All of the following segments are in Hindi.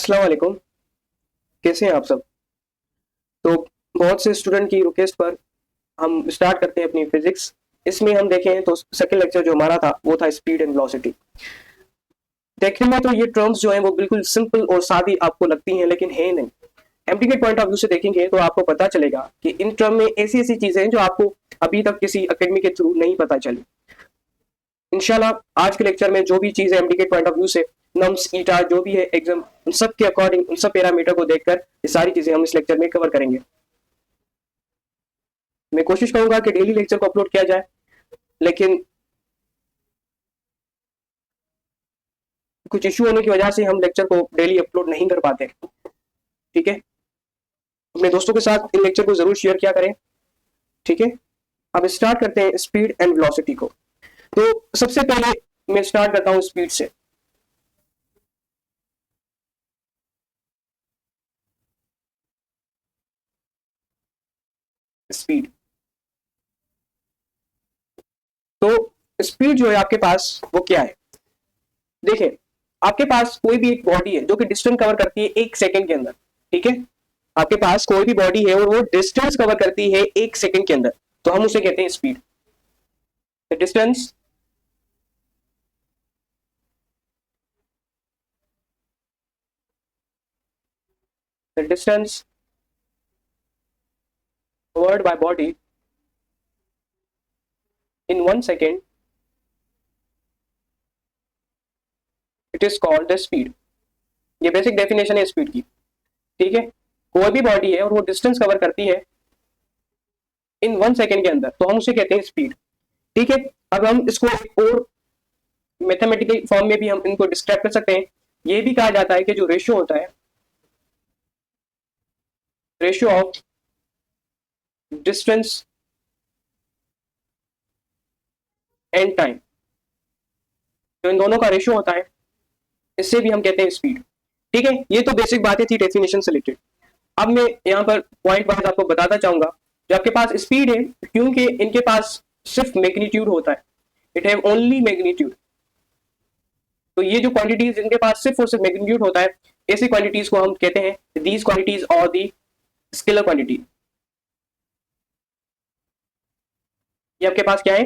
अस्सलाम वालेकुम। कैसे हैं आप सब? तो बहुत से स्टूडेंट की रिक्वेस्ट पर हम स्टार्ट करते हैं अपनी फिजिक्स। इसमें हम देखें तो सेकंड लेक्चर जो हमारा था वो था स्पीड एंड वेलोसिटी। देखने में तो ये टर्म्स जो हैं वो बिल्कुल सिंपल और सादी आपको लगती हैं, लेकिन है नहीं। एमडी के पॉइंट ऑफ व्यू से देखेंगे तो आपको पता चलेगा कि इन टर्म में ऐसी ऐसी चीजें हैं जो आपको अभी तक किसी अकेडमी के थ्रू नहीं पता चली। इंशाल्लाह आज के लेक्चर में जो भी चीज है एमडी के पॉइंट ऑफ व्यू से, नम्स ईटा जो भी है एग्जाम, उन सब के अकॉर्डिंग उन सब पैरामीटर को देखकर ये सारी चीजें हम इस लेक्चर में कवर करेंगे। मैं कोशिश करूंगा कि डेली लेक्चर को अपलोड किया जाए, लेकिन कुछ इशू होने की वजह से हम लेक्चर को डेली अपलोड नहीं कर पाते। ठीक है, अपने दोस्तों के साथ इन लेक्चर को जरूर शेयर किया करें। ठीक है, अब स्टार्ट करते हैं स्पीड एंड वेलोसिटी को। तो सबसे पहले मैं स्टार्ट करता हूं स्पीड से। स्पीड, तो स्पीड जो है आपके पास वो क्या है? देखें, आपके पास कोई भी एक बॉडी है जो कि डिस्टेंस कवर करती है 1 सेकंड के अंदर। ठीक है, आपके पास कोई भी बॉडी है और वो डिस्टेंस कवर करती है 1 सेकंड के अंदर, तो हम उसे कहते हैं speed. Distance the distance covered by body in 1 second, it is called the speed। ये बेसिक डेफिनेशन है स्पीड की। ठीक है, कोई भी बॉडी है और वो डिस्टेंस कवर करती है इन 1 सेकंड के अंदर, तो हम उसे कहते हैं स्पीड। ठीक है, अब हम इसको एक और मैथमेटिकल फॉर्म में भी हम इनको डिस्क्राइब कर सकते हैं। ये भी कहा जाता है कि जो रेशियो होता है, ratio of distance and time, जो इन दोनों का रेशियो होता है, इससे भी हम कहते हैं स्पीड। ठीक है, ये तो बेसिक बातें थी डेफिनेशन से रिलेटेड। अब मैं यहाँ पर पॉइंट वाइज आपको बताता चाहूंगा। जो आपके पास स्पीड है, क्योंकि इनके पास सिर्फ मैग्नीट्यूड होता है, इट हैव ओनली मैग्नीट्यूड। तो ये जो क्वांटिटीज जिनके पास सिर्फ और सिर्फ मैग्नीट्यूड होता है, ऐसी क्वांटिटीज को हम कहते हैं दीज क्वांटिटीज और दी स्केलर क्वांटिटी। ये आपके पास क्या है?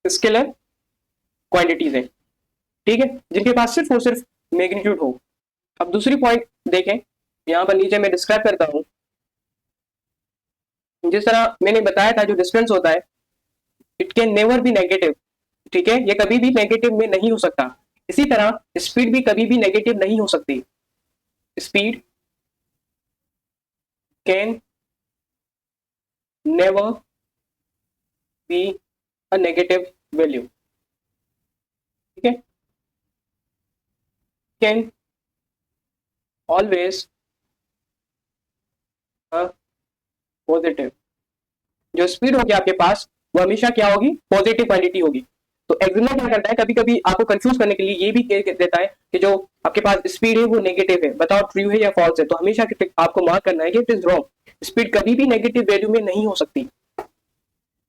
स्केलर क्वांटिटीज है। ठीक है, जिनके पास सिर्फ और सिर्फ मैग्नीट्यूड हो। अब दूसरी पॉइंट देखें, यहां पर नीचे मैं डिस्क्राइब करता हूं। जिस तरह मैंने बताया था, जो डिस्टेंस होता है it can never be negative. ठीक है, ये कभी भी नेगेटिव में नहीं हो सकता। इसी तरह स्पीड भी कभी भी नेगेटिव नहीं हो सकती। Speed can never be a negative value. ठीक है, कैन ऑलवेज पॉजिटिव। जो स्पीड होगी आपके पास वो हमेशा क्या होगी? पॉजिटिव क्वांटिटी होगी। तो एक्समिनर क्या करता है, कभी कभी आपको कंफ्यूज करने के लिए ये भी कह देता है कि जो आपके पास स्पीड है वो नेगेटिव है, बताओ ट्रू है या फॉल्स है। तो हमेशा आपको मार्क करना है कि इट इज रॉन्ग, स्पीड कभी भी नेगेटिव वैल्यू में नहीं हो सकती।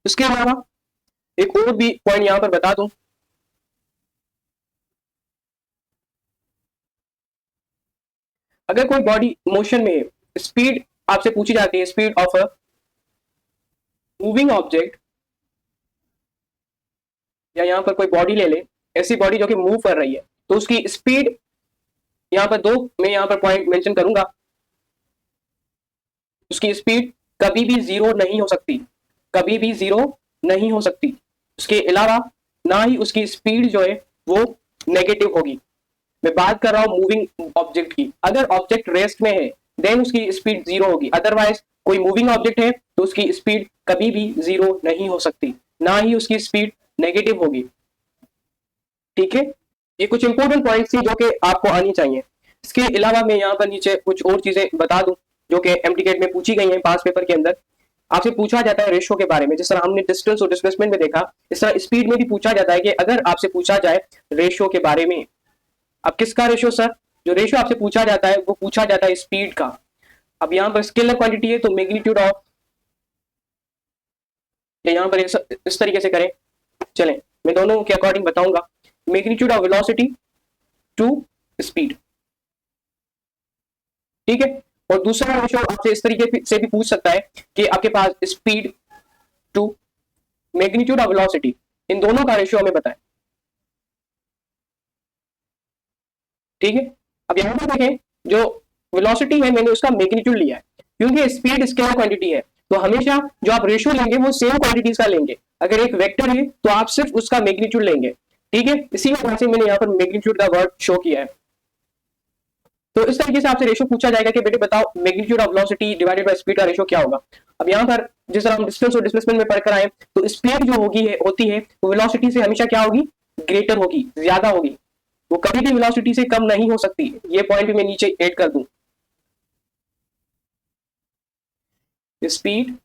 इसके अलावा एक और भी पॉइंट यहां पर बता दूं। अगर कोई बॉडी मोशन में है, स्पीड आपसे पूछी जाती है, speed of a moving object, या यहां पर कोई बॉडी ले ले, ऐसी बॉडी जो कि मूव कर रही है, तो उसकी स्पीड यहां पर दो मैं यहां पर पॉइंट मेंशन करूंगा। उसकी स्पीड कभी भी जीरो नहीं हो सकती, कभी भी जीरो नहीं हो सकती। उसके अलावा ना ही उसकी स्पीड जो है वो नेगेटिव होगी। मैं बात कर रहा हूं मूविंग ऑब्जेक्ट की। अगर ऑब्जेक्ट रेस्ट में है देन उसकी स्पीड जीरो होगी, अदरवाइज कोई मूविंग ऑब्जेक्ट है तो उसकी स्पीड कभी भी जीरो नहीं हो सकती, ना ही उसकी स्पीड नेगेटिव होगी। ठीक है, ये कुछ इंपॉर्टेंट पॉइंट्स थी जो कि आपको आनी चाहिए। इसके अलावा मैं यहाँ पर नीचे कुछ और चीजें बता दूं जो कि एमटीकेट में पूछी गई हैं। पास पेपर के अंदर आपसे पूछा जाता है रेशियो के बारे में। जिस तरह हमने डिस्टेंस और डिस्प्लेसमेंट में देखा, इस तरह स्पीड में भी पूछा जाता है कि अगर आपसे पूछा जाए रेशियो के बारे में, अब किसका रेशियो सर? जो रेशियो आपसे पूछा जाता है वो पूछा जाता है स्पीड का। अब यहाँ पर स्केलर क्वांटिटी है तो मैग्नीट्यूड ऑफ, यहाँ पर इस तरीके से करें। चलें, मैं दोनों के अकॉर्डिंग बताऊंगा। Magnitude of velocity to speed, ठीक है। और दूसरा रेशो आपसे इस तरीके से भी पूछ सकता है कि आपके पास speed to magnitude of velocity, इन दोनों का रेशियो हमें बताएं, ठीक है। अब यहां पर देखें, जो वेलोसिटी है मैंने उसका मैग्नीट्यूड लिया है, क्योंकि स्पीड स्केलर क्वांटिटी है, तो हमेशा जो आप रेशियो लेंगे वो सेम क्वांटिटीज का लेंगे। अगर एक वेक्टर है तो आप सिर्फ उसका मैग्नीट्यूड लेंगे, ठीक है। इसी वजह से मैंने यहाँ पर मैग्नीट्यूड का वर्ड शो किया है। तो इस तरीके से आपसे रेशियो पूछा जाएगा कि बेटे बताओ magnitude of velocity divided by speed का रेशियो क्या होगा। अब यहाँ पर जिस तरह हम डिस्टेंस और डिस्प्लेसमेंट में पढ़कर आए, तो स्पीड जो होगी है होती है वो वेलोसिटी से हमेशा क्या होगी, ग्रेटर होगी, ज्यादा होगी, वो कभी भी वेलोसिटी से कम नहीं हो सकती। ये पॉइंट भी मैं नीचे ऐड कर दूं, speed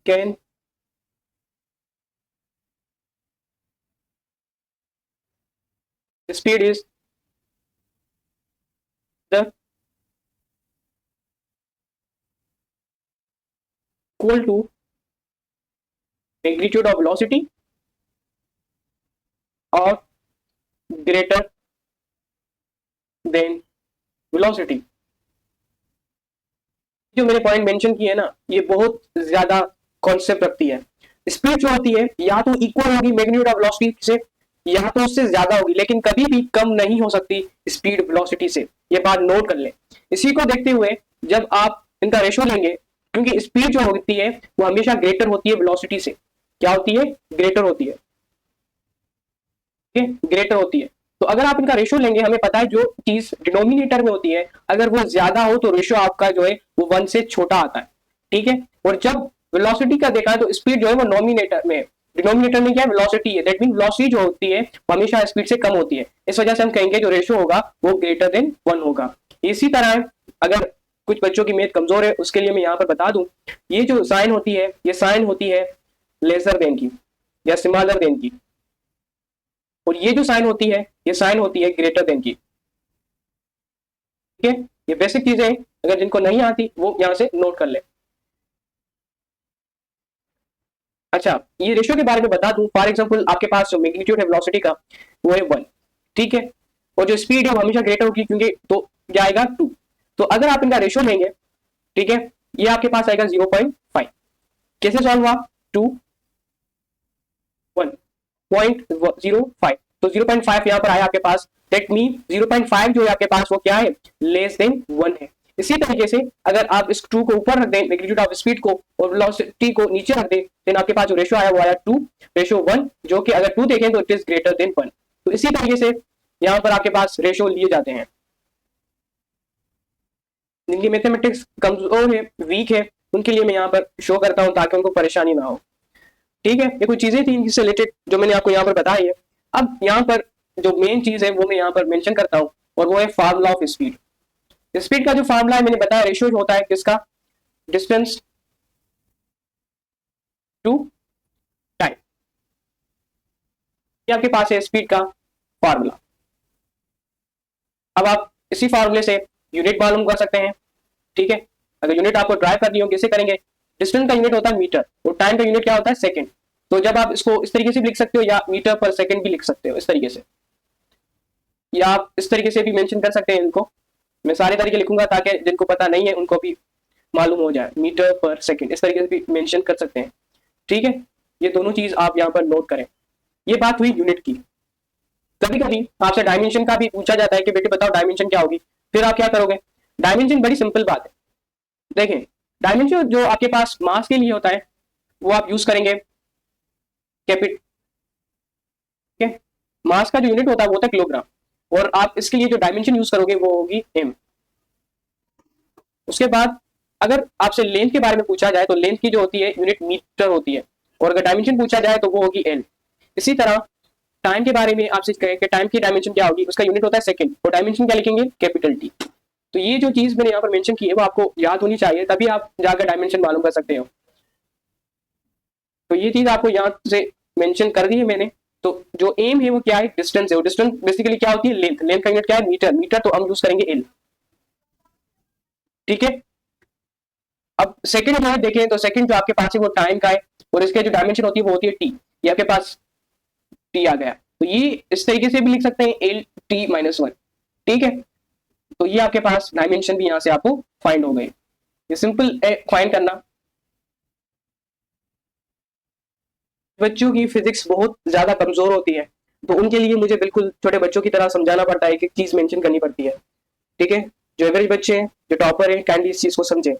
can speed is the equal to magnitude of velocity और ग्रेटर देन वेलोसिटी। जो मैंने पॉइंट मेंशन किए है ना, ये बहुत ज्यादा कॉन्सेप्ट रखती है। स्पीड जो होती है या तो इक्वल होगी मैग्नीट्यूड ऑफ वेलोसिटी से या तो उससे ज्यादा होगी, लेकिन कभी भी कम नहीं हो सकती स्पीड वेलोसिटी से। ये बात नोट कर लें। इसी को देखते हुए जब आप इनका रेशो लेंगे, क्योंकि स्पीड जो होती है वो हमेशा ग्रेटर होती है वेलोसिटी से, क्या होती है, ग्रेटर होती है, ग्रेटर होती है। तो अगर आप इनका रेशियो लेंगे, हमें पता है जो चीज डिनोमिनेटर में होती है अगर वो ज्यादा हो तो रेशियो आपका जो है वो 1 से छोटा आता है, ठीक है। और जब वेलोसिटी का देखा है तो स्पीड जो है वो नॉमिनेटर में, डिनोमिनेटर में क्या है, वेलोसिटी है, दैट मीन वेलोसिटी जो होती है वो हमेशा स्पीड से कम होती है। इस वजह से हम कहेंगे जो रेशियो होगा वो ग्रेटर देन 1 होगा। इसी तरह अगर कुछ बच्चों की मैथ कमजोर है उसके लिए मैं यहाँ पर बता दूं, ये जो साइन होती है ये साइन होती है लेसर देन की या स्मॉलर देन की, और ये जो साइन होती है ये साइन होती है ग्रेटर देन की, ठीक है। ये बेसिक चीजें हैं, अगर जिनको नहीं आती वो यहां से नोट कर ले। अच्छा, ये रेशियो के बारे में बता दूं, फॉर एग्जांपल आपके पास जो मैग्नीट्यूड है वेलोसिटी का वो है 1, ठीक है, और जो स्पीड है वो हमेशा ग्रेटर होगी, क्योंकि तो क्या आएगा 2। तो अगर आप इनका रेशियो लेंगे, ठीक है, ये आपके पास आएगा 0.5। कैसे सॉल्व हुआ, 2 1.05, तो 0.5 यहाँ पर आया आपके पास, दैट मीन 0.5 जो है आपके पास वो क्या है, लेस देन 1 है। इसी तरीके से अगर आप इस 2 को ऊपर रख दें, मैग्नीट्यूड ऑफ स्पीड को, और वेलोसिटी को नीचे रख दें, देन आपके पास जो रेशियो आया वो आया 2:1, जो कि अगर 2 देखें तो इट इज ग्रेटर देन 1। तो इसी तरीके से यहाँ पर आपके पास रेशियो लिए जाते हैं। जिनकी मैथमेटिक्स कमजोर है, वीक है, उनके लिए मैं यहाँ पर शो करता हूँ ताकि उनको परेशानी ना हो, ठीक है। ये कुछ चीजें थी इनसे रिलेटेड जो मैंने आपको यहाँ पर बताई है। अब यहाँ पर जो मेन चीज है वो मैं यहाँ पर मेंशन करता हूँ, और वो है फार्मूला ऑफ स्पीड। स्पीड का जो फार्मूला है मैंने बताया, रेशियो होता है किसका, डिस्टेंस टू टाइम। ये आपके पास है स्पीड का फार्मूला। अब आप इसी फार्मूले से यूनिट मालूम कर सकते हैं, ठीक है। अगर यूनिट आपको ड्राइव करनी हो कैसे करेंगे, डिस्टेंस का यूनिट होता है मीटर और टाइम का यूनिट क्या होता है, सेकंड। तो जब आप इसको इस तरीके से भी लिख सकते हो या मीटर पर सेकंड भी लिख सकते हो इस तरीके से, या आप इस तरीके से भी मेंशन कर सकते हैं इनको। मैं सारे तरीके लिखूंगा ताकि जिनको पता नहीं है उनको भी मालूम हो जाए, मीटर पर सेकंड इस तरीके से भी मेंशन कर सकते हैं, ठीक है। ये दोनों चीज आप यहाँ पर नोट करें। ये बात हुई यूनिट की। कभी कभी आपसे डायमेंशन का भी पूछा जाता है कि बेटे बताओ डायमेंशन क्या होगी, फिर आप क्या करोगे। डायमेंशन बड़ी सिंपल बात है, देखें, डायमेंशन जो आपके पास मास के लिए होता है वो आप यूज करेंगे कैपिट, ठीक है। मास का जो यूनिट होता है वो होता है किलोग्राम, और आप इसके लिए जो डायमेंशन यूज करोगे वो होगी एम। उसके बाद अगर आपसे लेंथ के बारे में पूछा जाए तो लेंथ की जो होती है यूनिट मीटर होती है, और अगर डायमेंशन पूछा जाए तो वो होगी एल। इसी तरह टाइम के बारे में आपसे कहें कि टाइम की डायमेंशन क्या होगी, उसका यूनिट होता है सेकंड, और डायमेंशन क्या लिखेंगे, कैपिटल टी। तो ये जो चीज मैंने यहाँ पर मेंशन की है वो आपको याद होनी चाहिए, तभी आप जाकर डायमेंशन मालूम कर सकते हो। तो ये चीज आपको यहाँ से मेंशन कर दी है मैंने। तो जो एम है वो क्या है, डिस्टेंस है, वो डिस्टेंस बेसिकली क्या होती है, लेंथ। लेंथ का यूनिट क्या है, मीटर। मीटर तो हम यूज करेंगे एल, ठीक है। अब सेकंड जो है देखें तो सेकंड जो आपके पास है वो टाइम का है, और इसके जो डायमेंशन होती है वो होती है टी। ये आपके पास टी आ गया, तो ये इस तरीके से भी लिख सकते हैं एल टी माइनस वन। ठीक है, तो ये आपके पास डायमेंशन भी यहाँ से आपको फाइंड हो गए। ये सिंपल है फाइंड करना। बच्चों की फिजिक्स बहुत ज्यादा कमजोर होती है, तो उनके लिए मुझे बिल्कुल छोटे बच्चों की तरह समझाना पड़ता है, कि चीज मेंशन करनी पड़ती है। ठीक है, जो एवरेज बच्चे हैं, जो टॉपर है, काइंडली इस चीज को समझे।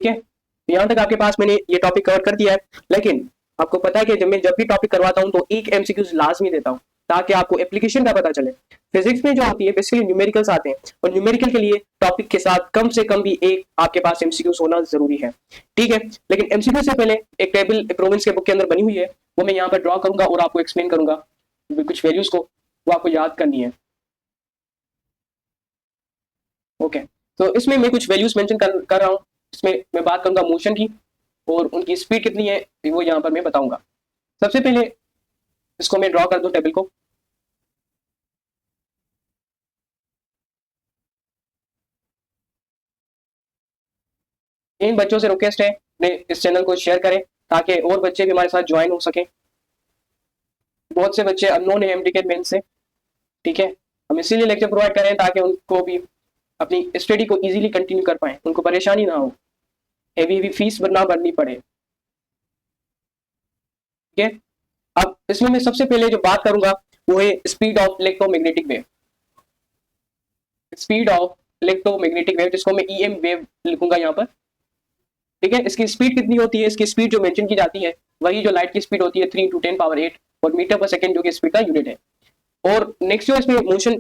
ठीक है, यहाँ तक आपके पास मैंने ये टॉपिक कवर कर दिया है, लेकिन आपको पता है कि जब भी टॉपिक करवाता हूँ तो एक एमसीक्यूज लाजमी देता हूँ, ताकि आपको एप्लीकेशन का पता चले। फिजिक्स में जो आती है बेसिकली न्यूमेरिकल्स आते हैं, और न्यूमेरिकल के लिए टॉपिक के साथ कम से कम भी एक आपके पास एमसीक्यूज होना जरूरी है। ठीक है, लेकिन एमसीक्यू से पहले एक टेबल प्रोविंस के बुक के अंदर बनी हुई है, वो मैं यहाँ पर ड्रॉ करूंगा और आपको एक्सप्लेन करूंगा कुछ वैल्यूज को, वो आपको याद करनी है। ओके, तो इसमें मैं कुछ वैल्यूज मेंशन कर रहा हूँ। इसमें मैं बात करूंगा मोशन की, और उनकी स्पीड कितनी है वो यहाँ पर मैं बताऊंगा। सबसे पहले इसको मैं ड्रॉ कर दूं टेबल को। इन बच्चों से रिक्वेस्ट है ने इस चैनल को शेयर करें, ताकि और बच्चे भी हमारे साथ ज्वाइन हो सके। बहुत से बच्चे अननोन है एमडीके मेन से। ठीक है, हम इसीलिए लेक्चर प्रोवाइड करें ताकि उनको भी अपनी स्टडी को इजीली कंटिन्यू कर पाए, उनको परेशानी ना हो, हेवी हेवी फीस ना भरनी पड़े। ठीक है, अब इसमें मैं सबसे पहले जो बात करूंगा वो है speed of electromagnetic wave. Speed of electromagnetic wave, जिसको मैं ईएम वेव लिखूंगा यहाँ पर। ठीक है, इसकी स्पीड कितनी होती है? इसकी स्पीड जो मेंशन की जाती है वही जो लाइट की स्पीड होती है 3 × 10⁸ और मीटर पर सेकंड, जो कि स्पीड का यूनिट है। और नेक्स्ट जो इसमें मोशन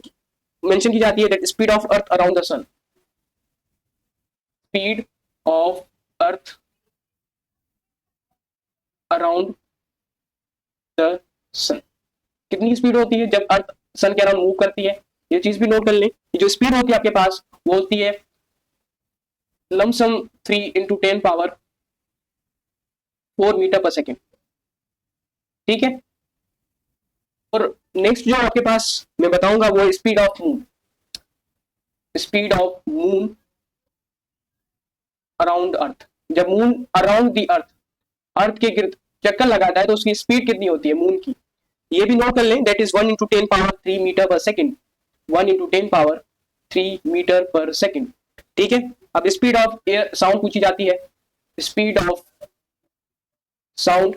मेंशन की जाती है, that speed of earth around the sun. Speed of earth around the sun, कितनी स्पीड होती है जब अर्थ सन के अराउंड मूव करती है? ये चीज भी नोट कर लें, जो स्पीड होती है आपके पास वो होती है लमसम 3 × 10⁴ मीटर पर सेकेंड। ठीक है, और नेक्स्ट जो आपके पास मैं बताऊंगा वो speed of moon. Speed of moon around earth, जब moon around the earth, earth के गिर्द चक्कर लगाता है तो उसकी स्पीड कितनी होती है मून की? ये भी नोट कर लें, दैट इज 1 × 10⁻³ मीटर पर सेकेंड। 1 × 10⁻³ मीटर पर सेकेंड। ठीक है, अब स्पीड ऑफ एयर साउंड पूछी जाती है। Speed of sound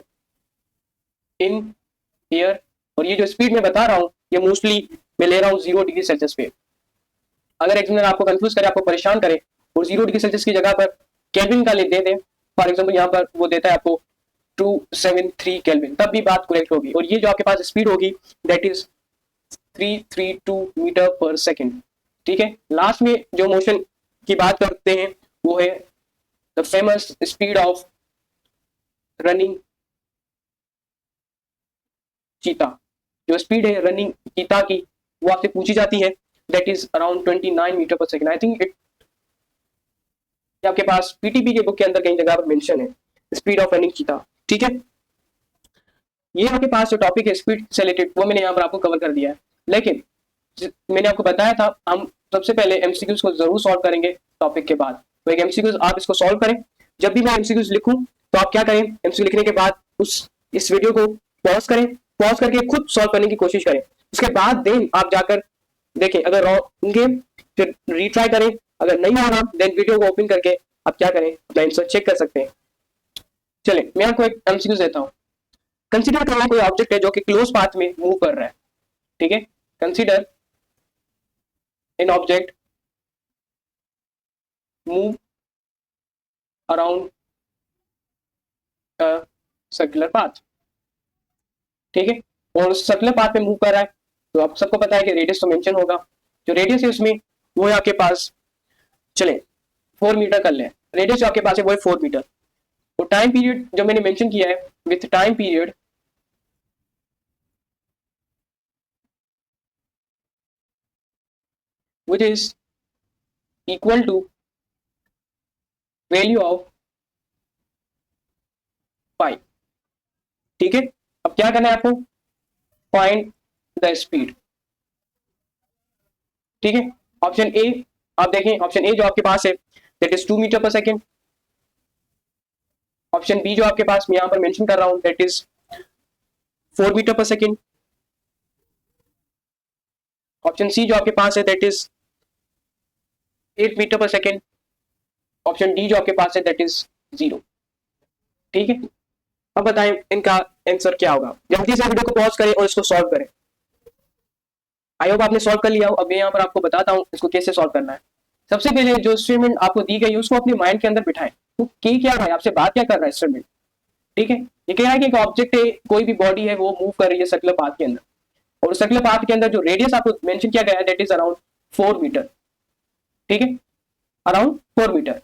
in air, और ये जो स्पीड मैं बता रहा हूँ ये मोस्टली मैं ले रहा हूँ 0°C पे। अगर एग्जामिनर आपको कंफ्यूज करे, आपको परेशान करे और 0°C की जगह पर केल्विन का ले दे दे, फॉर एग्जाम्पल यहाँ पर वो देता है आपको 273 केल्विन, तब भी बात करेक्ट होगी। और ये जो आपके पास स्पीड होगी दैट इज 332 मीटर पर सेकेंड। ठीक है, लास्ट में जो मोशन की बात करते हैं वो है the famous speed of running चीता। जो स्पीड है रनिंग चीता की वो आपसे पूछी जाती है, दैट इज अराउंड 29 मीटर पर सेकेंड। आई थिंक इट आपके पास पीटीपी के बुक के अंदर कहीं जगह पर मेंशन है स्पीड ऑफ रनिंग चीता। ठीक है, ये आपके पास जो टॉपिक है स्पीड से रिलेटेड वो मैंने यहाँ पर आपको कवर कर दिया है, लेकिन मैंने आपको बताया था हम सबसे पहले एमसीक्यूज को जरूर सॉल्व करेंगे टॉपिक के बाद। तो एक एमसीक्यूज आप इसको सॉल्व करें। जब भी मैं एमसीक्यूज लिखूं तो आप क्या करें, एमसीक्यू लिखने के बाद इस वीडियो को पॉज करें, पॉज करके खुद सॉल्व करने की कोशिश करें। उसके बाद देन आप जाकर देखें, अगर रॉन्ग होंगे फिर रीट्राई करें, अगर नहीं हो रहा देन वीडियो को ओपन करके आप क्या करें, अपना आंसर चेक कर सकते हैं। चले मैं आपको एक एमसीक्यूज देता हूँ। कंसीडर करना कोई ऑब्जेक्ट है जो कि क्लोज पाथ में मूव कर रहा है। ठीक है, consider an object move around a circular path। ठीक है, और सर्कुलर पाथ में मूव कर रहा है, तो आप सबको पता है कि रेडियस तो मेंशन होगा। जो रेडियस है उसमें वो है आपके पास, चले 4 मीटर कर लें, रेडियस जो आपके पास है वो है 4 मीटर। और टाइम पीरियड जो मैंने मेंशन किया है with time period which is equal to value of 5। ठीक है, अब क्या करना है आपको, फाइंड द स्पीड। ठीक है, ऑप्शन ए आप देखें, ऑप्शन ए जो आपके पास है दैट इज 2 मीटर पर सेकेंड। ऑप्शन बी जो आपके पास मैं यहां पर मेंशन कर रहा हूं दैट इज 4 मीटर पर सेकेंड। ऑप्शन सी जो आपके पास है दैट इज 8 मीटर पर सेकेंड। ऑप्शन डी जो आपके पास है दैट इज 0। ठीक है, अब बताएं इनका आंसर क्या होगा। जल्दी से वीडियो को पॉज करें और इसको सॉल्व करें। आई होप आपने सॉल्व कर लिया हो। अब मैं यहाँ पर आपको बताता हूँ इसको कैसे सॉल्व करना है। सबसे पहले जो इंस्ट्रूमेंट आपको दी गई है उसको अपने माइंड के अंदर बिठाएं। तो क्या रहा है, आपसे बात क्या कर रहा है इंस्ट्रूमेंट। ठीक है, ये कह रहा है कि एक ऑब्जेक्ट है, कोई भी बॉडी है वो मूव कर रही है सर्कुलर पाथ के अंदर, और सर्कुलर पाथ के अंदर जो रेडियस आपको मेंशन किया गया है दैट इज अराउंड 4 मीटर। ठीक है, अराउंड 4 मीटर।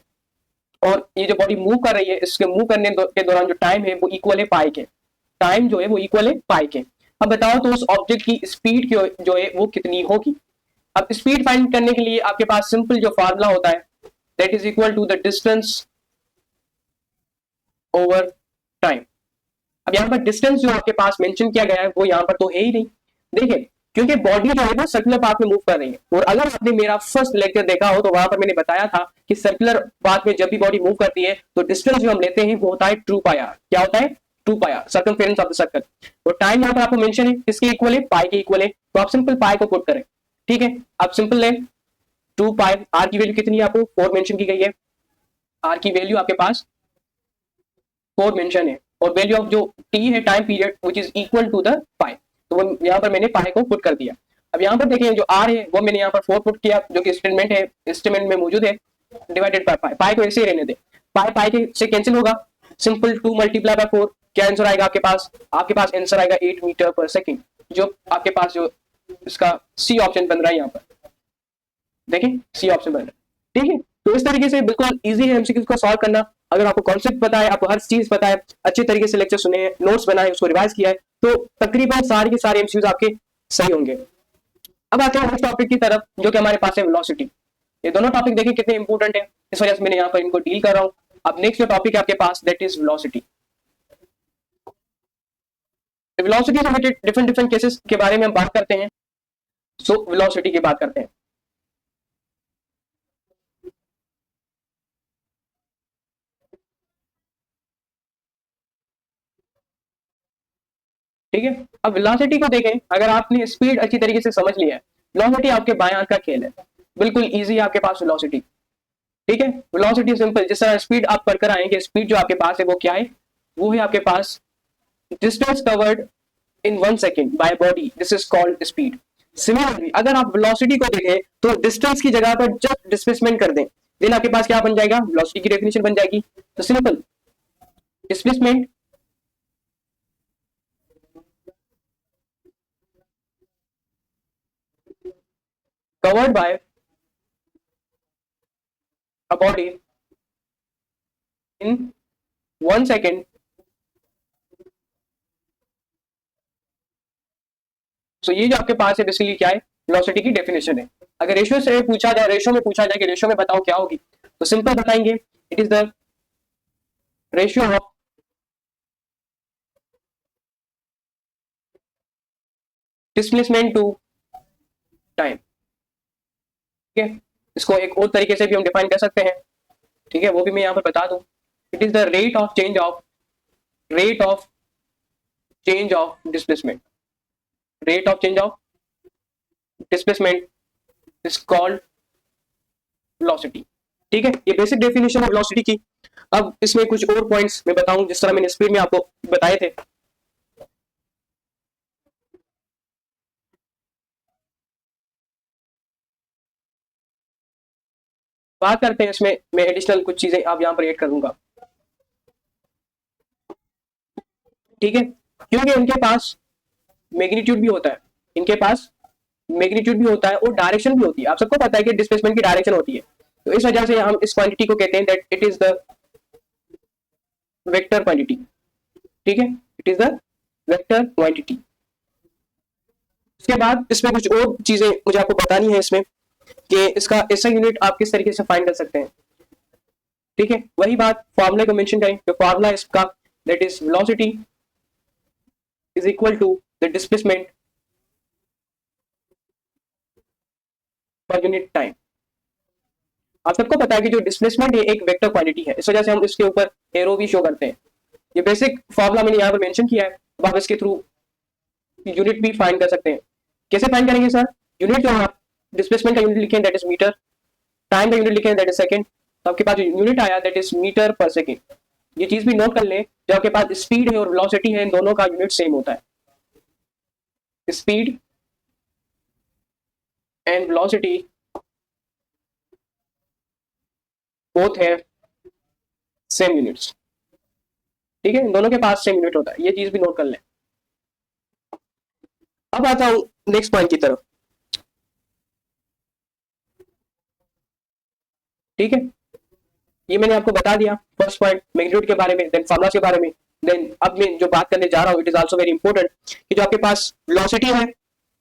और ये जो बॉडी मूव कर रही है इसके मूव करने के दौरान जो टाइम है वो इक्वल है पाई के। टाइम जो है वो इक्वल है पाई के। अब बताओ तो उस ऑब्जेक्ट की स्पीड जो है वो कितनी होगी। अब स्पीड फाइंड करने के लिए आपके पास सिंपल जो फार्मूला होता है that is equal to the distance over time. अब यहाँ पर डिस्टेंस जो आपके पास मेंशन किया गया है वो यहाँ पर तो है ही नहीं। देखिए, क्योंकि बॉडी जो है वो सर्कुलर पाथ में मूव कर रही है, और अगर आपने मेरा फर्स्ट लेक्चर देखा हो तो वहां पर मैंने बताया था कि सर्कुलर पाथ में जब भी बॉडी मूव करती है तो डिस्टेंस जो हम लेते हैं वो होता है 2 पाई आर। क्या होता है? 2 pi r, circumference of the circle. और टाइम यहाँ पर आपको मेंशन है किसके इक्वल है? पाई के इक्वल है। तो आप सिंपल पाई को पुट करें। ठीक है, आप सिंपल लें 2 पाई। आर की वैल्यू कितनी है आपको 4 मेंशन की गई है। आर की वैल्यू आपके पास 4 मेंशन है, और वैल्यू ऑफ जो टी है time period which is equal to the pi. तो वो यहाँ पर मैंने पाई को पुट कर दिया। अब यहाँ पर देखें जो आर है वो मैंने यहाँ पर 4 पुट किया जो कि स्टेटमेंट है, स्टेटमेंट में मौजूद है, डिवाइडेड बाय पाई। पाई को ऐसे ही रहने दे, पाई पाई के से कैंसिल होगा। सिंपल 2 मल्टीप्लाई बाय 4, क्या आंसर आएगा आपके पास? आपके पास आंसर आएगा 8 मीटर पर सेकेंड, जो आपके पास जो इसका सी ऑप्शन बन रहा है यहाँ पर। देखें सी ऑप्शन बन रहा है। ठीक है, तो इस तरीके से बिल्कुल इजी है एमसीक्यू को सॉल्व करना। अगर आपको कॉन्सेप्ट पता है, आपको हर चीज पता है, अच्छे तरीके से लेक्चर सुने हैं, नोट्स बनाए, उसको रिवाइज किया है, तो तकरीबन सारे के सारे एमसीक्यूज आपके सही होंगे। अब आते हैं नेक्स्ट टॉपिक की तरफ जो कि हमारे पास है वेलोसिटी। ये दोनों टॉपिक देखिए कितने इंपॉर्टेंट है, इस वजह से मैंने यहाँ पर इनको डील कर रहा हूँ। अब नेक्स्ट जो टॉपिक है आपके पास दैट इज वेलोसिटी। वेलोसिटी से रिलेटेड डिफरेंट डिफरेंट केसेस के बारे में हम बात करते हैं। सो वेलोसिटी की बात करते हैं। ठीक है, अब वेलोसिटी को देखें। अगर आपने स्पीड अच्छी तरीके से समझ लिया है, वेलोसिटी आपके बाएं हाथ का खेल है, बिल्कुल इजी है आपके पास वेलोसिटी। ठीक है, वेलोसिटी सिंपल, जिस तरह स्पीड आप पढ़कर आएंगे, स्पीड जो आपके पास है वो क्या है? वो है आपके पास distance covered in 1 second by body, this is called speed. Similarly अगर आप वेलोसिटी को देखें तो डिस्टेंस की जगह पर जस्ट डिस्प्लेसमेंट कर दें, देन आपके पास क्या बन जाएगा? वेलोसिटी की डेफिनेशन बन जाएगी। तो simple displacement covered by a body in 1 second। सो ये जो आपके पास है बेसिकली क्या है? वेलोसिटी की डेफिनेशन है। अगर रेशियो से पूछा जाए, रेशियो में पूछा जाए कि रेशियो में बताओ क्या होगी, तो सिंपल बताएंगे it is the ratio of displacement to time. ठीक है, इसको एक और तरीके से भी हम डिफाइन कर सकते हैं। ठीक है, वो भी मैं यहाँ पर बता दूं। It is the rate of change of displacement. Rate of change of displacement is called velocity. ठीक है, ये बेसिक डेफिनेशन है वेलोसिटी की। अब इसमें कुछ और पॉइंट्स मैं बताऊं जिस तरह मैंने स्पीड में आपको बताए थे। बात करते हैं इसमें, मैं एडिशनल कुछ चीजें आप यहां पर ऐड करूंगा। ठीक है, क्योंकि इनके पास मैग्नीट्यूड भी होता है, इनके पास मैग्नीट्यूड भी होता है और डायरेक्शन भी होती है। आप सबको पता है कि डिस्प्लेसमेंट की डायरेक्शन होती है, तो इस वजह से हम इस क्वांटिटी को कहते हैं that it is the vector quantity. ठीक है, it is the vector quantity. उसके बाद इसमें कुछ और चीजें मुझे आपको बतानी है इसमें कि इसका ऐसा यूनिट आप किस तरीके से फाइंड कर सकते हैं। ठीक है, वही बात फॉर्मूले को मेंशन करें। जो फॉर्मूला है इसका that is velocity is equal to the displacement per unit time. आप सबको पता है कि जो डिस्प्लेसमेंट है एक वेक्टर क्वांटिटी है, इस वजह से हम इसके ऊपर एरो भी शो करते हैं। ये बेसिक फॉर्मूला मैंने यहाँ पर मेंशन किया है, अब आप इसके थ्रू यूनिट भी फाइंड कर सकते हैं। कैसे फाइंड करेंगे सर? यूनिट जो आप डिस्प्लेसमेंट का यूनिट लिखे दैट इज मीटर, टाइम का यूनिट लिखे दैट इज सेकंड, तो आपके पास जो यूनिट आया दैट इज मीटर पर सेकंड। ये चीज भी नोट कर लें, जब आपके पास स्पीड है और वेलोसिटी है, इन दोनों का यूनिट सेम होता है। स्पीड एंड वेलोसिटी बोथ है सेम यूनिट्स, ठीक है, इन दोनों के पास सेम यूनिट होता है, ये चीज भी नोट कर लें। अब आता हूं नेक्स्ट पॉइंट की तरफ, ठीक है। ये मैंने आपको बता दिया फर्स्ट पॉइंट मैग्नीट्यूड के बारे में, देन फार्मूला के बारे में। देन अब मैं जो बात करने जा रहा हूँ it is also very important कि जो आपके पास वेलोसिटी है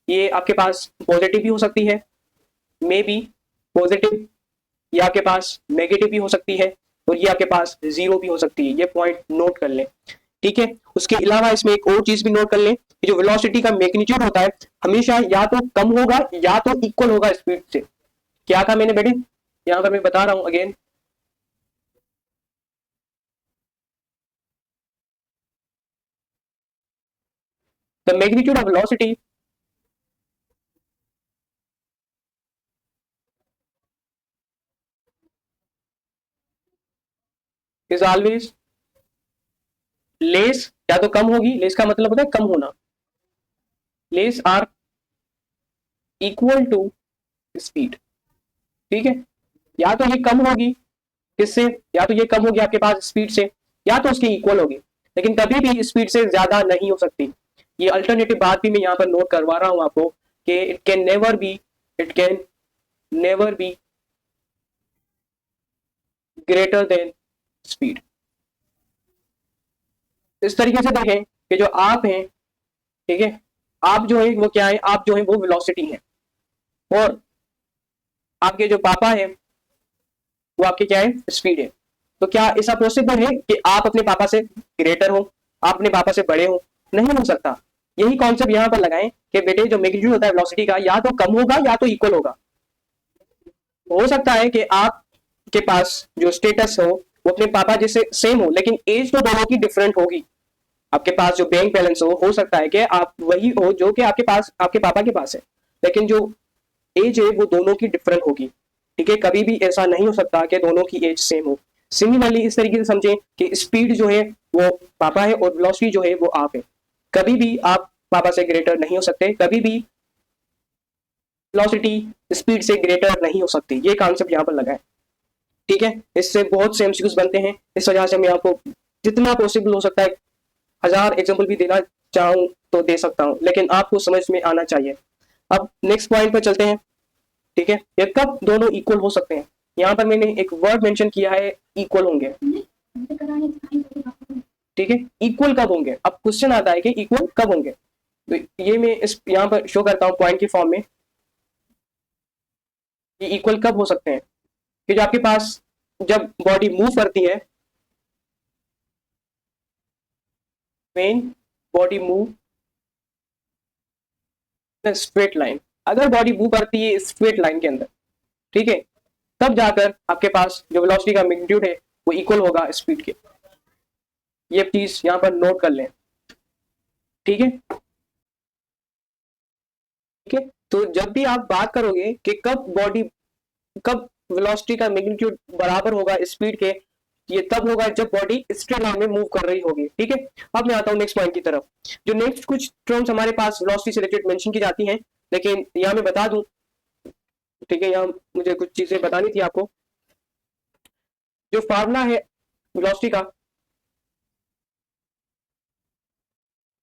ये आपके पास पॉजिटिव भी हो सकती है, मे बी पॉजिटिव, या आपके पास नेगेटिव भी हो सकती है, और ये आपके पास जीरो भी हो सकती है। ये पॉइंट नोट कर लें, ठीक है। उसके अलावा इसमें एक और चीज भी नोट कर लें कि जो वेलोसिटी का मैग्नीट्यूड होता है हमेशा या तो कम होगा या तो इक्वल होगा स्पीड से। क्या कहा मैंने बेटे? यहाँ पर मैं बता रहा हूं again, the magnitude of velocity is always less, या तो कम होगी, लेस का मतलब होता है कम होना, less or equal to speed, ठीक है। या तो ये कम होगी किससे, या तो ये कम होगी आपके पास स्पीड से, या तो उसकी इक्वल होगी, लेकिन कभी भी स्पीड से ज्यादा नहीं हो सकती। ये अल्टरनेटिव बात भी मैं यहाँ पर नोट करवा रहा हूं आपको कि it can never be, it can never be greater than speed. इस तरीके से देखें कि जो आप हैं, ठीक है, आप जो है वो क्या है, आप जो है वो वेलोसिटी है, और आपके जो पापा है वो आपके क्या है, स्पीड है। तो क्या ऐसा पॉसिबल है कि आप अपने पापा से ग्रेटर हो, आप अपने पापा से बड़े हो? नहीं हो सकता। यही कॉन्सेप्ट यहाँ पर लगाएं कि बेटे जो मैग्नीट्यूड होता है वेलोसिटी का या तो कम होगा या तो इक्वल होगा। हो सकता है कि आपके पास जो स्टेटस हो वो अपने पापा जैसे सेम हो, लेकिन एज तो दोनों की डिफरेंट होगी। आपके पास जो बैंक बैलेंस हो सकता है कि आप वही हो जो कि आपके पास आपके पापा के पास है, लेकिन जो एज है वो दोनों की डिफरेंट होगी, ठीक है। कभी भी ऐसा नहीं हो सकता कि दोनों की एज सेम हो। सिमिलरली इस तरीके से समझें कि स्पीड जो है वो पापा है और वेलोसिटी जो है वो आप है। कभी भी आप पापा से ग्रेटर नहीं हो सकते, कभी भी वेलोसिटी स्पीड से ग्रेटर नहीं हो सकती। ये कॉन्सेप्ट यहाँ पर लगा है, ठीक है। इससे बहुत से एमसीक्यूज बनते हैं, इस वजह से मैं आपको जितना पॉसिबल हो सकता है 1000 एग्जाम्पल भी देना चाहूँ तो दे सकता हूँ, लेकिन आपको समझ में आना चाहिए। अब नेक्स्ट पॉइंट पर चलते हैं, ठीक है। ये कब दोनों इक्वल हो सकते हैं? यहाँ पर मैंने एक वर्ड मेंशन किया है, इक्वल होंगे, ठीक है। इक्वल कब होंगे? अब क्वेश्चन आता है कि इक्वल कब होंगे, तो ये मैं इस यहाँ पर शो करता हूँ पॉइंट की फॉर्म में कि इक्वल कब हो सकते हैं। कि जो आपके पास जब बॉडी मूव करती है, when body move straight line, अगर बॉडी मूव करती है स्ट्रेट लाइन के अंदर, ठीक है, तब जाकर आपके पास जो वेलोसिटी का मैग्नीट्यूड है वो इक्वल होगा स्पीड के। ये चीज यहाँ पर नोट कर लें, ठीक है, ठीक है। तो जब भी आप बात करोगे कि कब वेलोसिटी का मैग्नीट्यूड बराबर होगा स्पीड के, ये तब होगा जब बॉडी स्ट्रेट लाइन में मूव कर रही होगी, ठीक है। अब मैं आता हूँ नेक्स्ट पॉइंट की तरफ। जो नेक्स्ट कुछ टर्म्स हमारे पास वेलोसिटी से रिलेटेड मेंशन की जाती हैं, लेकिन यहाँ मैं बता दूं, ठीक है, यहाँ मुझे कुछ चीजें बतानी थी आपको। जो फार्मूला है वेलोसिटी का,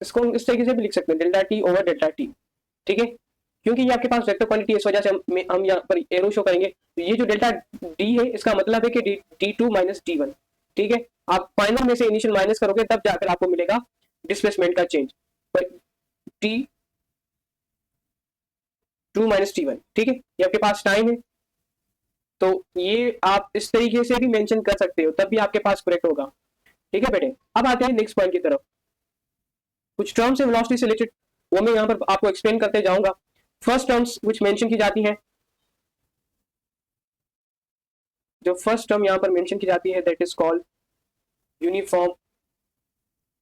इसको हम इस तरीके से भी लिख सकते हैं, delta T over delta T, ठीक है। क्योंकि ये आपके पास वेक्टर क्वांटिटी है, इस वजह से हम यहाँ पर एरो शो करेंगे। तो ये जो डेल्टा डी है इसका मतलब है कि D two minus D one, ठीक है। आप फाइनल में से इनिशियल माइनस करोगे तब जाकर आपको मिलेगा डिस्प्लेसमेंट का change, per T two minus T one, ठीक है। ये आपके पास टाइम है, तो ये आप इस तरीके से भी मेंशन कर सकते हो, तब भी आपके पास करेक्ट होगा, ठीक है बेटे। अब आते हैं नेक्स्ट पॉइंट की तरफ। कुछ टर्म्स है वेलोसिटी से रिलेटेड, वो मैं यहाँ पर आपको एक्सप्लेन करते जाऊंगा। फर्स्ट टर्म्स विच मेंशन की जाती है, जो फर्स्ट टर्म यहाँ पर मेंशन की जाती है that is called uniform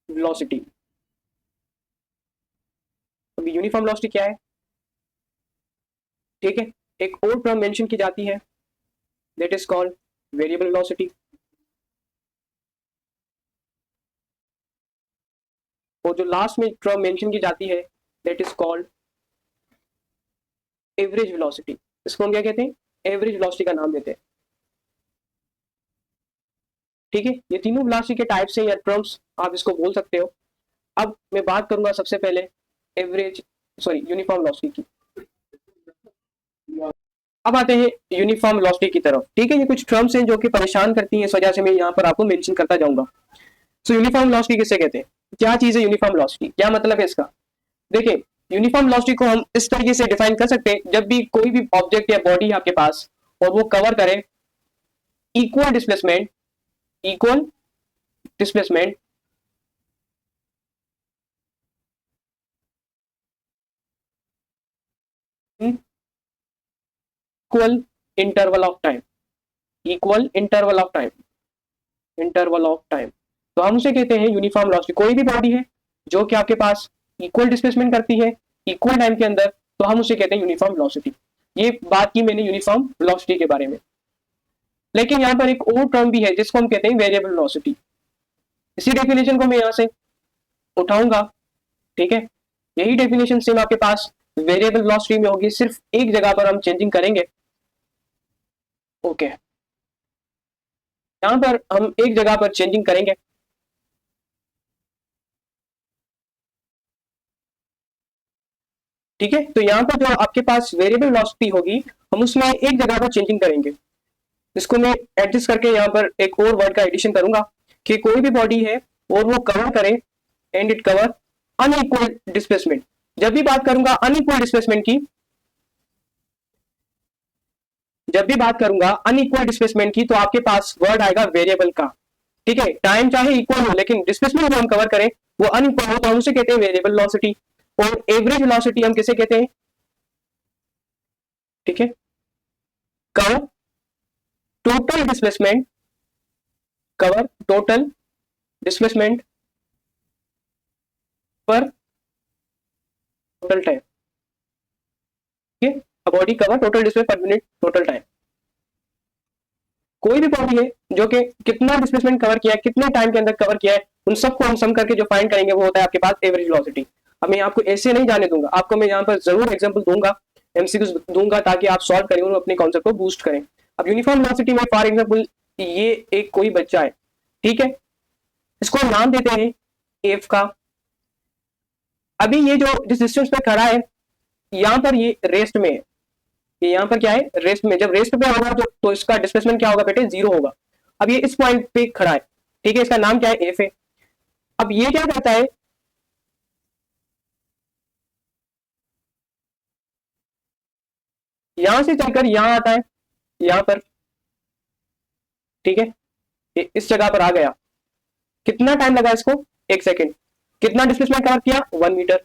velocity, अभी यूनिफॉर्म वेलोसिटी क्या है, ठीक है, एक और टर्म मेंशन की जाती है, that is called variable velocity. और जो लास्ट में टर्म मेंशन की जाती है that is called average velocity. इसको हम क्या कहते हैं, एवरेज वेलोसिटी का नाम देते हैं, ठीक है। ये तीनों वेलोसिटी के टाइप्स हैं या टर्म्स आप इसको बोल सकते हो। अब मैं बात करूंगा सबसे पहले एवरेज सॉरी यूनिफॉर्म वेलोसिटी की। अब आते हैं यूनिफॉर्म वेलोसिटी की तरफ, ठीक है। ये कुछ टर्म्स हैं जो कि परेशान करती हैं, इस वजह से मैं यहाँ पर आपको मेंशन करता जाऊंगा। सो यूनिफॉर्म वेलोसिटी किसे कहते हैं, क्या चीज है यूनिफॉर्म वेलोसिटी, क्या मतलब है इसका। देखिए यूनिफॉर्म वेलोसिटी को हम इस तरीके से डिफाइन कर सकते हैं, जब भी कोई भी ऑब्जेक्ट या बॉडी है आपके पास और वो कवर करे equal displacement equal interval of time, equal interval of time, तो हम उसे कहते हैं यूनिफॉर्म वेलोसिटी। कोई भी बॉडी है जो कि आपके पास इक्वल डिस्प्लेसमेंट करती है इक्वल टाइम के अंदर, तो हम उसे कहते हैं यूनिफॉर्म वेलोसिटी। ये बात की मैंने यूनिफॉर्म वेलोसिटी के बारे में। लेकिन यहाँ पर एक और टर्म भी है जिसको हम कहते हैं वेरिएबल वेलोसिटी। इसी डेफिनेशन को मैं यहाँ से उठाऊंगा, ठीक है। यही डेफिनेशन सेम आपके पास वेरिएबल वेलोसिटी में होगी, सिर्फ एक जगह पर हम चेंजिंग करेंगे, ओके। यहाँ पर हम एक जगह पर चेंजिंग करेंगे, ठीक है। तो यहाँ पर जो आपके पास वेरिएबल वेलोसिटी होगी हम उसमें एक जगह पर चेंजिंग करेंगे। इसको मैं एडजस्ट करके यहाँ पर एक और वर्ड का एडिशन करूंगा कि कोई भी बॉडी है और वो कवर करे and it cover unequal displacement. जब भी बात करूंगा अनइक्वल डिस्प्लेसमेंट की, जब भी बात करूंगा अनइक्वल डिस्प्लेसमेंट की, तो आपके पास वर्ड आएगा वेरिएबल का, ठीक है। टाइम चाहे इक्वल हो लेकिन डिस्प्लेसमेंट जो हम कवर करें वो अनइक्वल हो, तो हम उसे कहते हैं वेरिएबल वेलोसिटी। और एवरेज वेलोसिटी हम किसे कहते हैं, ठीक है, cover total displacement, cover total displacement पर टोटल टाइम, ठीक है। Body cover total displacement per unit total time. कोई भी बॉडी है जो कि कितना डिस्प्लेसमेंट कवर किया है, कितने टाइम के अंदर कवर किया है, उन सबको हम सम करके जो फाइंड करेंगे वो होता है आपके पास एवरेज वेलोसिटी। अब मैं आपको ऐसे नहीं जाने दूंगा, आपको मैं यहाँ पर जरूर एग्जांपल दूंगा, एमसीक्यूज दूंगा ताकि आप सॉल्व करें और अपने कॉन्सेप्ट को बूस्ट करें। अब यूनिफॉर्म वेलोसिटी में फॉर एग्जांपल ये एक कोई बच्चा है, ठीक है, इसको हम नाम देते हैं एफ का। अभी ये जो जिस डिस्टेंस पे खड़ा है यहाँ पर ये रेस्ट में है, ये यहाँ पर क्या है रेस्ट में। जब रेस्ट पे होगा तो इसका डिस्प्लेसमेंट क्या होगा बेटे, जीरो होगा। अब ये इस पॉइंट पे खड़ा है, ठीक है, इसका नाम क्या है एफ है। अब ये क्या करता है, यहां से चलकर यहां आता है, यहां पर, ठीक है, ये इस जगह पर आ गया। कितना टाइम लगा इसको, एक सेकेंड। कितना डिस्प्लेसमेंट कवर किया, 1 मीटर।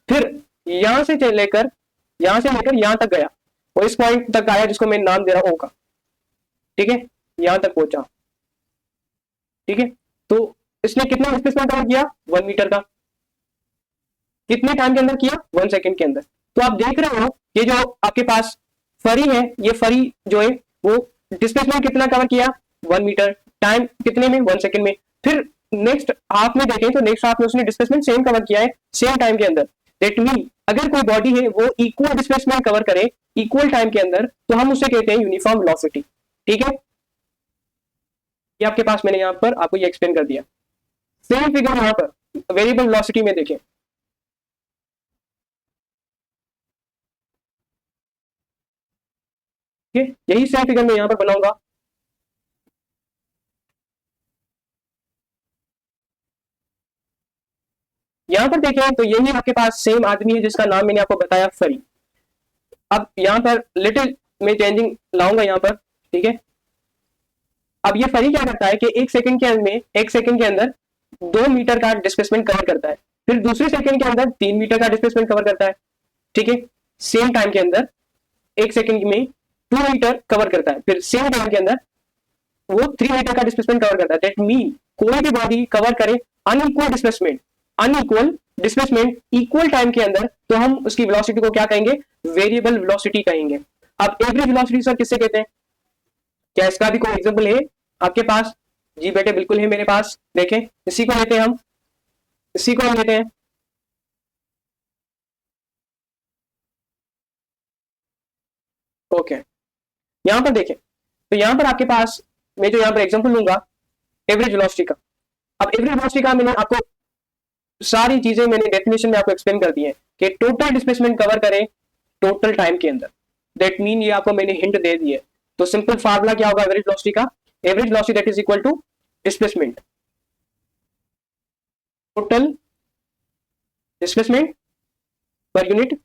फिर यहां से लेकर यहां तक गया और इस पॉइंट तक आया जिसको मैं नाम दे रहा हूं ओ का, ठीक है, यहां तक पहुंचा, ठीक है। तो इसने कितना डिस्प्लेसमेंट कवर किया, 1 मीटर का। कितने टाइम के अंदर किया, 1 सेकेंड के अंदर। तो आप देख रहे हो ये जो आपके पास फरी है, ये फरी जो है वो डिस्प्लेसमेंट कितना कवर किया, 1 मीटर। टाइम कितने में, 1 सेकेंड में। फिर नेक्स्ट हाफ में देखें तो नेक्स्ट हाफ में उसने डिस्प्लेसमेंट सेम कवर किया है सेम टाइम के अंदर। दैट मीन अगर कोई बॉडी है वो इक्वल डिस्प्लेसमेंट कवर करे इक्वल टाइम के अंदर, तो हम उसे कहते हैं यूनिफॉर्म वेलोसिटी, ठीक है। ये आपके पास मैंने यहाँ पर आपको ये एक्सप्लेन कर दिया। सेम फिगर यहाँ पर वेरिएबल वेलोसिटी में देखें, ठीक है, यही सेम फिगर मैं यहाँ पर बनाऊंगा। यहां पर देखें तो यही आपके पास सेम आदमी है जिसका नाम मैंने आपको बताया फरी। अब यहां पर लिटिल में चेंजिंग लाऊंगा यहाँ पर, ठीक है। अब ये फरी क्या करता है कि एक सेकंड के अंदर 2 मीटर का डिस्प्लेसमेंट कवर करता है, फिर दूसरे सेकंड के अंदर 3 मीटर का डिस्प्लेसमेंट कवर करता है, ठीक है। सेम टाइम के अंदर एक सेकंड में 2 मीटर कवर करता है, फिर सेम टाइम के अंदर वो 3 मीटर का डिस्प्लेसमेंट कवर करता है। दैट मीन कोई भी बॉडी कवर करे अनइक्वल डिस्प्लेसमेंट इक्वल टाइम के अंदर, तो हम उसकी वेलोसिटी को क्या कहेंगे, वेरिएबल वेलोसिटी कहेंगे। अब एवरेज वेलोसिटी सर किससे कहते हैं, क्या इसका भी कोई एग्जांपल है आपके पास? जी बेटे बिल्कुल है मेरे पास, देखें इसी को लेते हैं हम, इसी को हम लेते हैं। ओके, यहां पर देखें, तो यहां पर आपके पास मैं जो यहां पर एग्जांपल लूंगा एवरेज वेलोसिटी का। अब एवरेज वेलोसिटी का मैंने आपको सारी चीजें मैंने डेफिनेशन में आपको एक्सप्लेन कर दी है कि टोटल डिस्प्लेसमेंट कवर करें टोटल टाइम के अंदर। दैट मीन ये आपको मैंने हिंट दे दी है। तो सिंपल फार्मूला क्या होगा एवरेज वेलोसिटी का, average velocity that is equal to displacement, total displacement per unit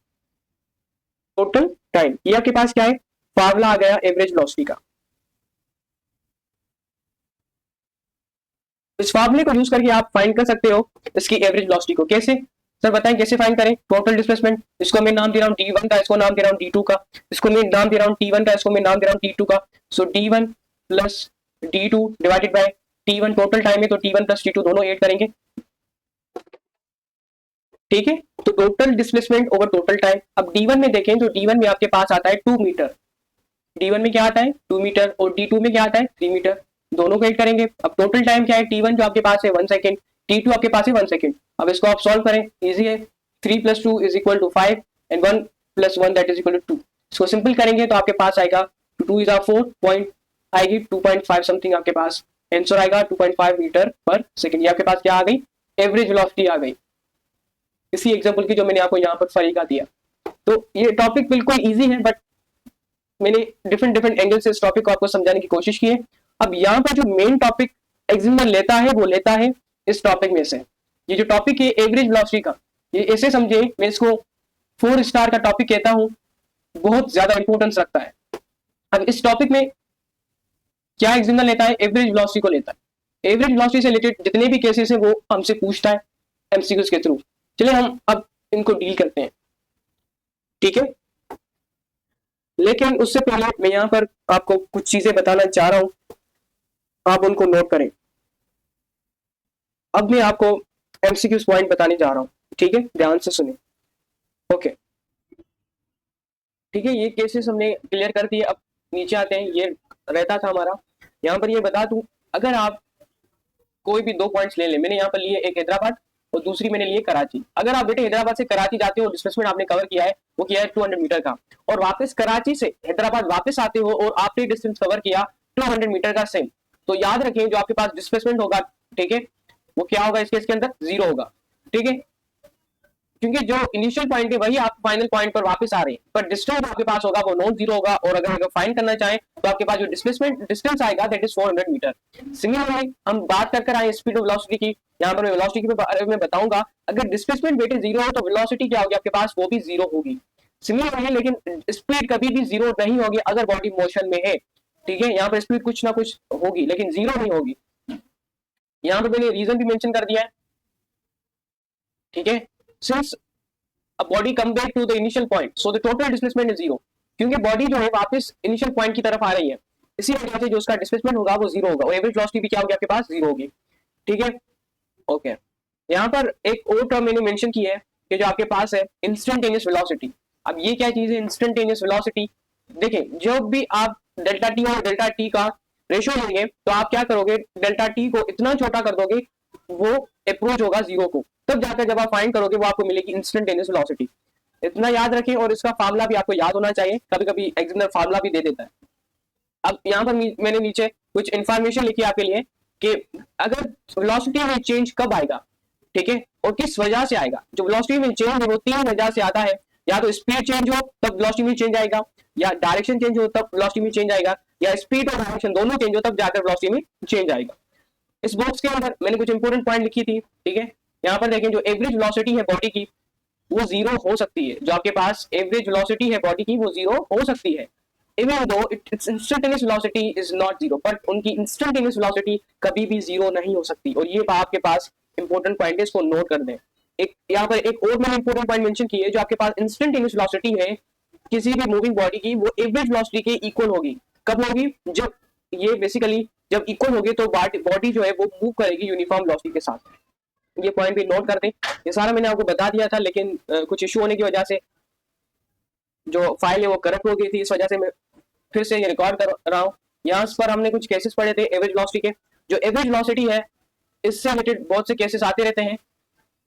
total time. ये आपके पास क्या है, फार्मूला आ गया एवरेज वेलोसिटी का। इस फार्मूले को यूज करके आप फाइंड कर सकते हो इसकी एवरेज वेलोसिटी को। कैसे सर बताएं, कैसे फाइंड करें? टोटल डिस्प्लेसमेंट, इसको मैं नाम दे रहा हूं d1 का, इसको नाम दे रहा हूं d2 का, इसको मैं नाम दे रहा हूं t1 का, इसको मैं नाम दे रहा हूं t2 का। सो d1 plus d2 divided by t1 total time है, तो t1 प्लस t2 दोनों ऐड करेंगे, ठीक है। तो total displacement over total time. अब d1 में देखें तो d1 में आपके पास आता है 2 मीटर, d1 में क्या आता है 2 मीटर, और d2 में क्या आता है 3 मीटर, दोनों को ऐड करेंगे। अब टोटल टाइम क्या है, t1 जो आपके पास है 1 सेकंड, t2 आपके पास है 1 सेकंड। अब इसको आप सॉल्व करें, इजी है, 3 + 2 = 5 and 1 + 1 that is equal to 2। इसको सिंपल करेंगे तो आपके पास आएगा 2 = 4 पॉइंट आएगी 2.5 समथिंग, आपके पास आंसर आएगा 2.5 मीटर पर सेकंड। ये आपके पास क्या आ गई, एवरेज वेलोसिटी आ गई, इसी एग्जांपल की जो मैंने आपको यहाँ पर फरीका दिया। तो ये टॉपिक बिल्कुल इजी है, बट मैंने डिफरेंट एंगल से इस टॉपिक को आपको समझाने की कोशिश की है। अब यहाँ पर जो मेन टॉपिक एग्जामिनर लेता है वो लेता है इस टॉपिक में से, ये जो टॉपिक है एवरेज वेलोसिटी का, ये ऐसे समझे, मैं इसको 4 स्टार का टॉपिक कहता हूं, बहुत ज्यादा इंपॉर्टेंस रखता है। अब इस टॉपिक में क्या एग्जामिनर लेता है, एवरेज वेलोसिटी को लेता है। एवरेज वेलोसिटी से रिलेटेड जितने भी केसेस है वो हमसे पूछता है एमसीक्यूज के थ्रू। चलिए हम अब इनको डील करते हैं, ठीक है। लेकिन उससे पहले मैं यहाँ पर आपको कुछ चीजें बताना चाह रहा हूं, आप उनको नोट करें। अब मैं आपको एमसीक्यूज पॉइंट बताने जा रहा हूं, ठीक है, ध्यान से सुने। ओके ठीक है, ये केसेस हमने क्लियर कर दिए। अब नीचे आते हैं, ये रहता था हमारा। यहाँ पर ये बता दूं, अगर आप कोई भी 2 पॉइंट्स ले लें, मैंने यहाँ पर लिए एक हैदराबाद और दूसरी मैंने लिए कराची। अगर आप बेटे हैदराबाद से कराची जाते हो, डिस्प्लेसमेंट आपने कवर किया है, वो किया है 200 मीटर का, और वापस कराची से हैदराबाद वापस आते हो और आपने डिस्टेंस कवर किया 200 मीटर का सेम, तो याद रखें जो आपके पास डिस्प्लेसमेंट होगा, ठीक है, वो क्या होगा इस केस के अंदर, 0 होगा, ठीक है। क्योंकि जो इनिशियल पॉइंट है वही आप फाइनल पॉइंट पर वापस आ रहे हैं, पर डिस्टेंस आपके पास होगा वो नॉन जीरो होगा। और अगर फाइंड करना चाहें तो आपके पास जो डिस्प्लेसमेंट डिस्टेंस आएगा दैट इज 400 मीटर। सिमिलरली हम बात कर आए स्पीड और वेलोसिटी की, यहाँ पर मैं वेलोसिटी के बारे में बताऊंगा। अगर डिस्प्लेसमेंट बेटे 0 हो तो वेलोसिटी क्या होगी आपके पास, वो भी 0 होगी। सिमिलरली लेकिन स्पीड कभी भी 0 नहीं होगी अगर बॉडी मोशन में है, ठीक है। यहाँ पर स्पीड कुछ ना कुछ होगी लेकिन 0 नहीं होगी। यहाँ पर मैंने रीजन भी मेंशन कर दिया है, ठीक है। Since a body come back to the initial point so the total displacement is 0, क्योंकि बॉडी जो है वापस इनिशियल पॉइंट की तरफ आ रही है, इसी वजह से जो उसका डिस्प्लेसमेंट होगा वो 0 होगा और एवरेज वेलोसिटी भी क्या होगी आपके पास, 0 होगी, ठीक है। ओके यहाँ पर एक और टर्म मैंने मेंशन की है कि जो आपके पास है इंस्टेंटेनियस वेलोसिटी। अब ये क्या चीज है इंस्टेंटेनियस वेलोसिटी? देखें जब भी आप डेल्टा टी और डेल्टा टी का रेशियो लेंगे तो आप क्या करोगे, डेल्टा टी को इतना छोटा कर दोगे वो अप्रोच होगा 0 को, तब जाकर जब आप फाइंड करोगे वो आपको मिलेगी इंस्टेंटेनियस वेलोसिटी। इतना याद रखें और इसका फार्मूला भी आपको याद होना चाहिए, कभी कभी एग्जामिनर फार्मूला भी दे देता है। अब यहाँ पर मैंने नीचे कुछ इंफॉर्मेशन लिखी आपके लिए कि अगर वेलोसिटी में चेंज कब आएगा, ठीक है, और किस वजह से आएगा। जो वेलोसिटी में चेंज है वो 3 वजह से आता है, या तो स्पीड चेंज हो तब वेलोसिटी में चेंज आएगा, या डायरेक्शन चेंज हो तब वेलोसिटी में चेंज आएगा, या स्पीड और डायरेक्शन दोनों चेंज हो तब जाकर वेलोसिटी में चेंज आएगा। इस बॉक्स के अंदर मैंने कुछ इंपोर्टेंट पॉइंट लिखी थी, ठीक है। यहाँ पर देखें जो एवरेज वेलोसिटी है बॉडी की वो 0 हो सकती है, जो आपके पास एवरेज वेलोसिटी है बॉडी की वो 0 हो सकती है, even though it's instantaneous velocity is not 0, but उनकी इंस्टेंटेनियस वेलोसिटी कभी भी 0 नहीं हो सकती। और ये आपके पास इंपॉर्टेंट पॉइंट है, इसको नोट कर दें। एक यहाँ पर एक और मैंने इंपॉर्टेंट पॉइंट मेंशन की है, जो आपके पास इंस्टेंटेनियस वेलोसिटी है किसी भी मूविंग बॉडी की वो एवरेज वेलोसिटी के इक्वल होगी। कब होगी, जब ये बेसिकली जब इक्वल होगी तो बॉडी जो है वो मूव करेगी यूनिफॉर्म वेलोसिटी के साथ। ये पॉइंट भी नोट कर दें। ये सारा मैंने आपको बता दिया था, लेकिन कुछ इशू होने की वजह से जो फाइल है वो करप्ट हो गई थी, इस वजह से मैं फिर से ये रिकॉर्ड कर रहा हूँ। यहाँ पर हमने कुछ केसेस पढ़े थे एवरेज वेलोसिटी के। जो एवरेज वेलोसिटी है इससे रिलेटेड बहुत से केसेस आते रहते हैं।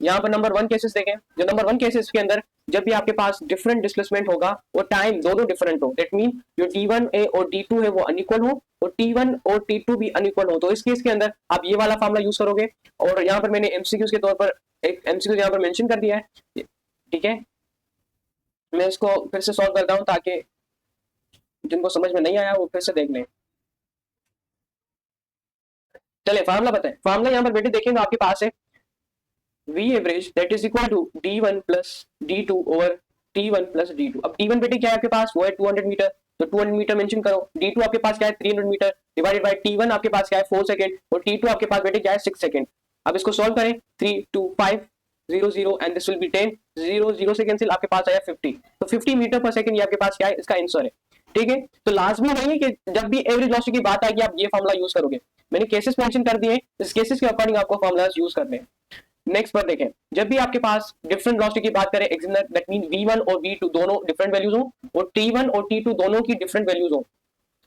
यहाँ पर नंबर 1 केसेस देखें। जो नंबर 1 केसेस के अंदर जब भी आपके पास डिफरेंट डिस्प्लेसमेंट होगा और टाइम दोनों डिफरेंट हो, दैट मीन जो t1 और t2 है वो अनइक्वल हो और t1 और t2 भी अनइक्वल हो, तो इस केस के अंदर आप ये वाला फॉर्मूला यूज करोगे। और यहाँ पर मैंने एमसीक्यूज के तौर पर एक एमसीक्यू यहाँ पर मेंशन कर दिया है, ठीक है। मैं इसको फिर से सॉल्व करता हूँ ताकि जिनको समझ में नहीं आया वो फिर से देख लें। चलिए फार्मूला बताएं। फार्मूला यहाँ पर बेटे देखेंगे आपके पास है V average that is equal to d1 plus d2 over t1 plus d2। अब t1 बेटे क्या है आपके पास, वो है 200 मीटर, तो 200 मीटर मेंशन करो। d2 आपके पास क्या है 300 मीटर डिवाइडेड बाय t1 आपके पास क्या है 4 सेकंड और t2 आपके पास बेटे क्या है 6 सेकंड। अब इसको सॉल्व करें 3 2 5 0 0 and this will be 10 0 0 second से आपके पास आया 50, तो 50 मीटर पर सेकंड ये आपके पास क्या है, इसका आंसर है। ठीक है, तो लाजमी नहीं है कि जब भी एवरेज वेलोसिटी की बात आएगी आप ये फार्मूला यूज करोगे। मैंने केसेस मेंशन कर दिए, इस केसेस के अकॉर्डिंग आपको फार्मूलाज यूज करने हैं। नेक्स्ट पर देखें, जब भी आपके पास डिफरेंट वेलोसिटी की बात करें दैट मीन v1 और v2 दोनों डिफरेंट वैल्यूज हो और t1 और t2 दोनों की डिफरेंट वैल्यूज हो,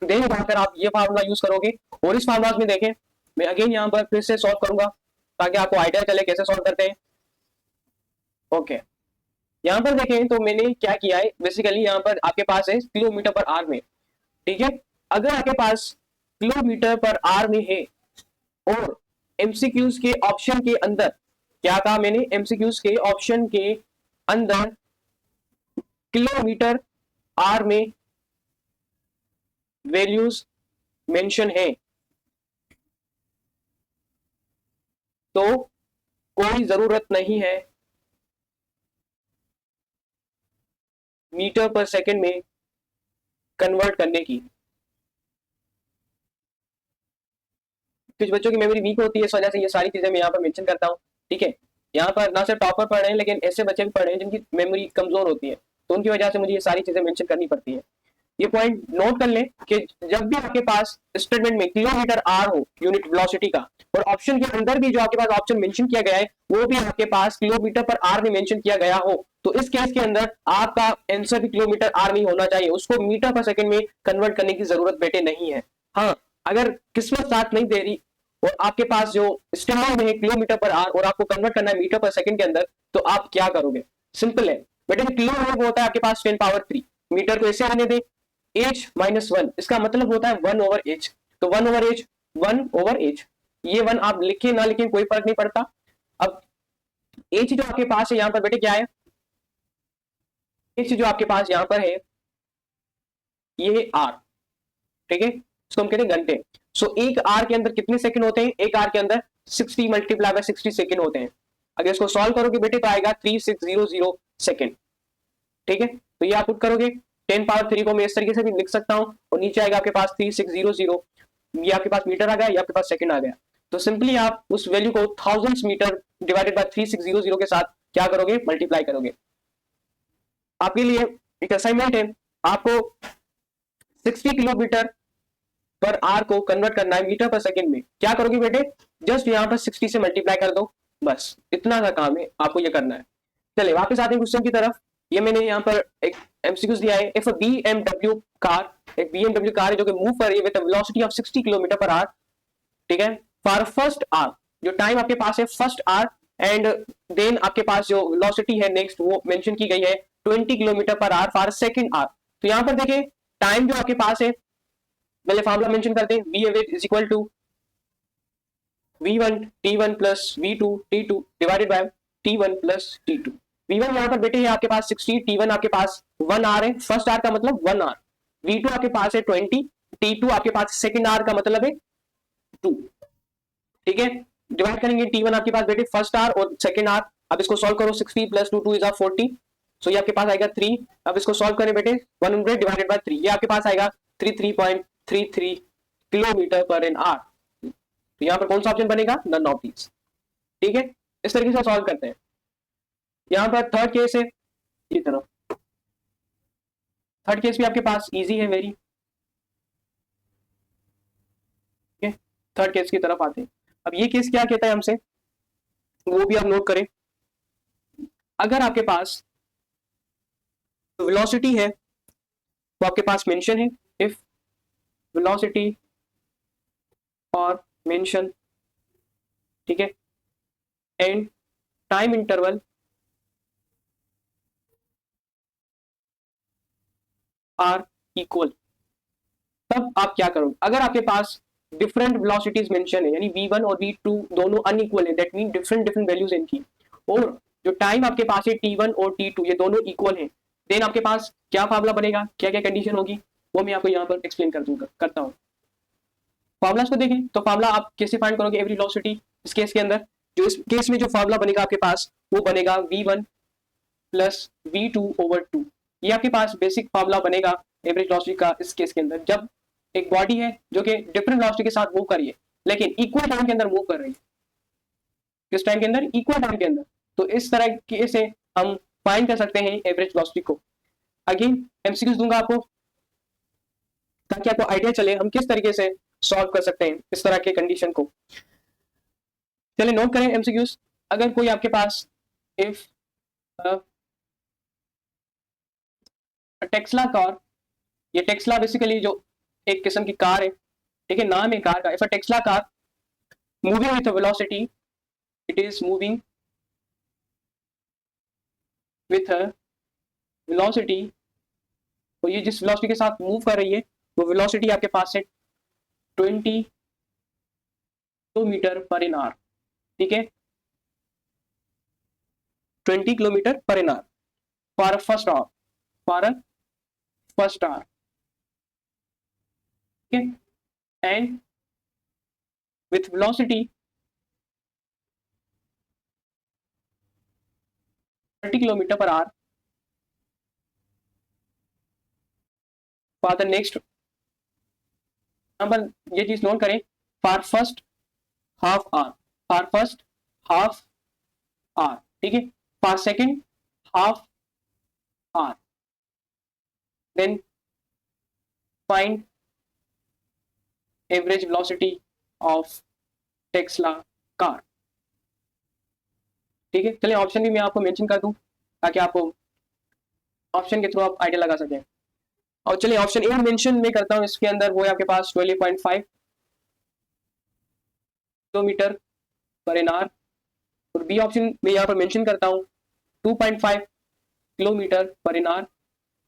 देन उठाकर आप ये फार्मूला यूज करोगे। और इस फार्मूलाज में देखें, मैं अगेन यहाँ पर फिर से सॉल्व करूंगा ताकि आपको आइडिया चले कैसे सॉल्व करते हैं। ओके, यहाँ पर देखें तो मैंने क्या किया है, बेसिकली यहाँ पर आपके पास है किलोमीटर पर आर में, ठीक है। अगर आपके पास किलोमीटर पर आर में है और एमसीक्यूज के ऑप्शन के अंदर क्या कहा मैंने, एमसीक्यूज के ऑप्शन के अंदर किलोमीटर आर में वैल्यूज मेंशन है, तो कोई जरूरत नहीं है मीटर पर सेकंड में कन्वर्ट करने की। कुछ बच्चों की मेमोरी वीक होती है, इस वजह से ये सारी चीजें मैं यहाँ पर मेंशन करता हूँ, ठीक है। यहाँ पर ना सिर्फ टॉपर पढ़ रहे हैं लेकिन ऐसे बच्चे भी पढ़ रहे हैं जिनकी मेमोरी कमजोर होती है, तो उनकी वजह से मुझे ये सारी चीजें मेंशन करनी पड़ती है। ये पॉइंट नोट कर लें कि जब भी आपके पास स्टेटमेंट में किलोमीटर आर हो यूनिट वेलोसिटी का, और ऑप्शन के अंदर भी जो आपके पास ऑप्शन मेंशन किया गया है वो भी आपके पास किलोमीटर पर आर में मेंशन किया गया हो, तो इस केस के अंदर आपका आंसर भी किलोमीटर आर में ही होना चाहिए, उसको मीटर पर सेकंड में कन्वर्ट करने की जरूरत बेटे नहीं है। हाँ, अगर किस्मत साथ नहीं दे रही और आपके पास जो स्टेटमेंट में है किलोमीटर पर आर और आपको कन्वर्ट करना है मीटर पर सेकंड के अंदर, तो आप क्या करोगे, सिंपल है बेटे। किलो वो होता है आपके पास 10 पावर 3, मीटर को ऐसे आने दे h-1, इसका मतलब होता है 1 ओवर h, तो 1 ओवर h 1 ओवर h, ये 1 आप लिखे ना लिखे कोई फर्क नहीं पड़ता। अब h जो आपके पास है यहाँ पर बेटे क्या है, h जो आपके पास यहाँ पर है ये r, ठीक है, इसको हम कहते हैं घंटे। सो एक आर के अंदर कितने सेकंड होते हैं, एक आर के अंदर 60 मल्टीप्लाई बाय 60 सेकंड होते हैं। अगर इसको सॉल्व करोगे बेटे तो आएगा 3600 सेकंड, ठीक है। तो ये आप पुट करोगे 10 पावर 3 को मैं इस तरीके से भी लिख सकता हूं और नीचे आएगा आपके पास 3600, ये आपके पास मीटर आ गया, ये आपके पास सेकंड आ गया। तो सिंपली आप उस वैल्यू को थाउजेंड्स मीटर डिवाइडेड बाय 3600 के साथ क्या करोगे, मल्टीप्लाई करोगे। आपके लिए एक असाइनमेंट है, आपको 60 किलोमीटर पर आर को कन्वर्ट करना है मीटर पर सेकंड में। क्या करोगे बेटे, जस्ट यहाँ पर 60 से मल्टीप्लाई कर दो, बस इतना सा काम है, आपको ये करना है। चलिए वापस आते हैं क्वेश्चन की तरफ। ये मैंने यहाँ पर एक एमसीक्यूज दिया है, इफ अ BMW कार, एक BMW कार है जो कि मूव कर रही है with a velocity of 60 kilometre per our, ठीक है, फॉर फर्स्ट आवर, जो टाइम आपके पास है फर्स्ट आवर, एंड देन आपके पास जो वेलोसिटी है नेक्स्ट वो मेंशन की गई है 20 kilometre per hour for second hour. तो यहाँ पर देखिए टाइम जो आपके पास है, पहले फार्मूला मेंशन करते हैं, v average is equal to v1 t1 plus v2 t2 divided by t1 plus t2। v1 यहाँ पर बेटे है आपके पास 60, t1 आपके पास 1 आर है, फर्स्ट आर का मतलब 1 आर, v2 आपके पास है 20, t2 आपके पास सेकंड आर का मतलब है 2, ठीक है। डिवाइड करेंगे t1 आपके पास बेटे फर्स्ट आर और सेकंड आर। अब इसको सॉल्व करो, 60 प्लस 2 2 इज 40, सो ये आपके पास आएगा 3। अब इसको सॉल्व करें बेटे 100 डिवाइडेड बाय 3, ये आपके पास आएगा 33.33 किलोमीटर पर एन आवर। तो यहाँ पर कौन सा ऑप्शन बनेगा, नन ऑफ दीज, ठीक है। इस तरीके से सॉल्व करते हैं। यहाँ पर थर्ड केस है, ये तरफ थर्ड केस भी आपके पास इजी है वेरी, ठीक है। थर्ड केस की तरफ आते हैं। अब ये केस क्या कहता है हमसे, वो भी आप नोट करें। अगर आपके पास वेलोसिटी है तो आपके पास मेंशन है इफ वेलोसिटी और मेंशन, ठीक है, and time interval are equal, तब आप क्या करोगे? अगर आपके पास डिफरेंट वेलोसिटीज मेंशन है, यानी v1 और v2 दोनों अनइक्वल है, that mean different different values इनकी, और जो टाइम आपके पास है t1 और t2 ये दोनों इक्वल है, देन आपके पास क्या फार्मूला बनेगा, क्या क्या कंडीशन होगी, वो मैं आपको यहाँ पर एक्सप्लेन करता हूँ। फार्मूलाज को देखें तो फार्मूला आप कैसे फाइंड करोगे एवरी वेलोसिटी इस केस के अंदर? जो इस केस में जो फार्मूला बनेगा आपके पास वो बनेगा v1 प्लस v2 ओवर 2। ये आपके पास बेसिक फार्मूला बनेगा एवरेज वेलोसिटी का इस केस के अंदर, जब एक बॉडी है जो कि डिफरेंट वेलोसिटी के साथ मूव कर रही है लेकिन इक्वल टाइम के अंदर मूव कर रही है, किस टाइम के अंदर? इक्वल टाइम के अंदर। तो इस तरह के से हम फाइंड कर सकते हैं एवरेज वेलोसिटी को। अगेन एमसीक्यूज दूंगा आपको ताकि आपको आइडिया चले हम किस तरीके से सॉल्व कर सकते हैं इस तरह के कंडीशन को। चलिए नोट करें एमसीक्यूज। अगर कोई आपके पास इफ टेस्ला कार, ये टेस्ला बेसिकली जो एक किस्म की कार है, ठीक है, नाम है कार का। If a Tesla car moving with a velocity, it is moving with a velocity, तो ये जिस वेलोसिटी के साथ मूव कर रही है वो वेलोसिटी आपके पास है 20 किलोमीटर पर इन आवर, ठीक है, 20 kilometre per in hour for first hour, for first hour, ठीक है, and with velocity 30 kilometre per hour for the next. Number ये चीज नोट करें, for first half hour, for first half hour, ठीक है, for second half hour, then find average velocity of Tesla car, ठीक है। चलिए ऑप्शन भी मैं आपको मेंशन कर दूं ताकि आपको ऑप्शन के थ्रू आप आइडिया लगा सकें। और चलिए ऑप्शन ए मेंशन मैं करता हूं, इसके अंदर वो है आपके पास 12.5 किलोमीटर पर एन आवर, और बी ऑप्शन मैं यहाँ पर मेंशन करता हूँ 2.5 kilometre per an our,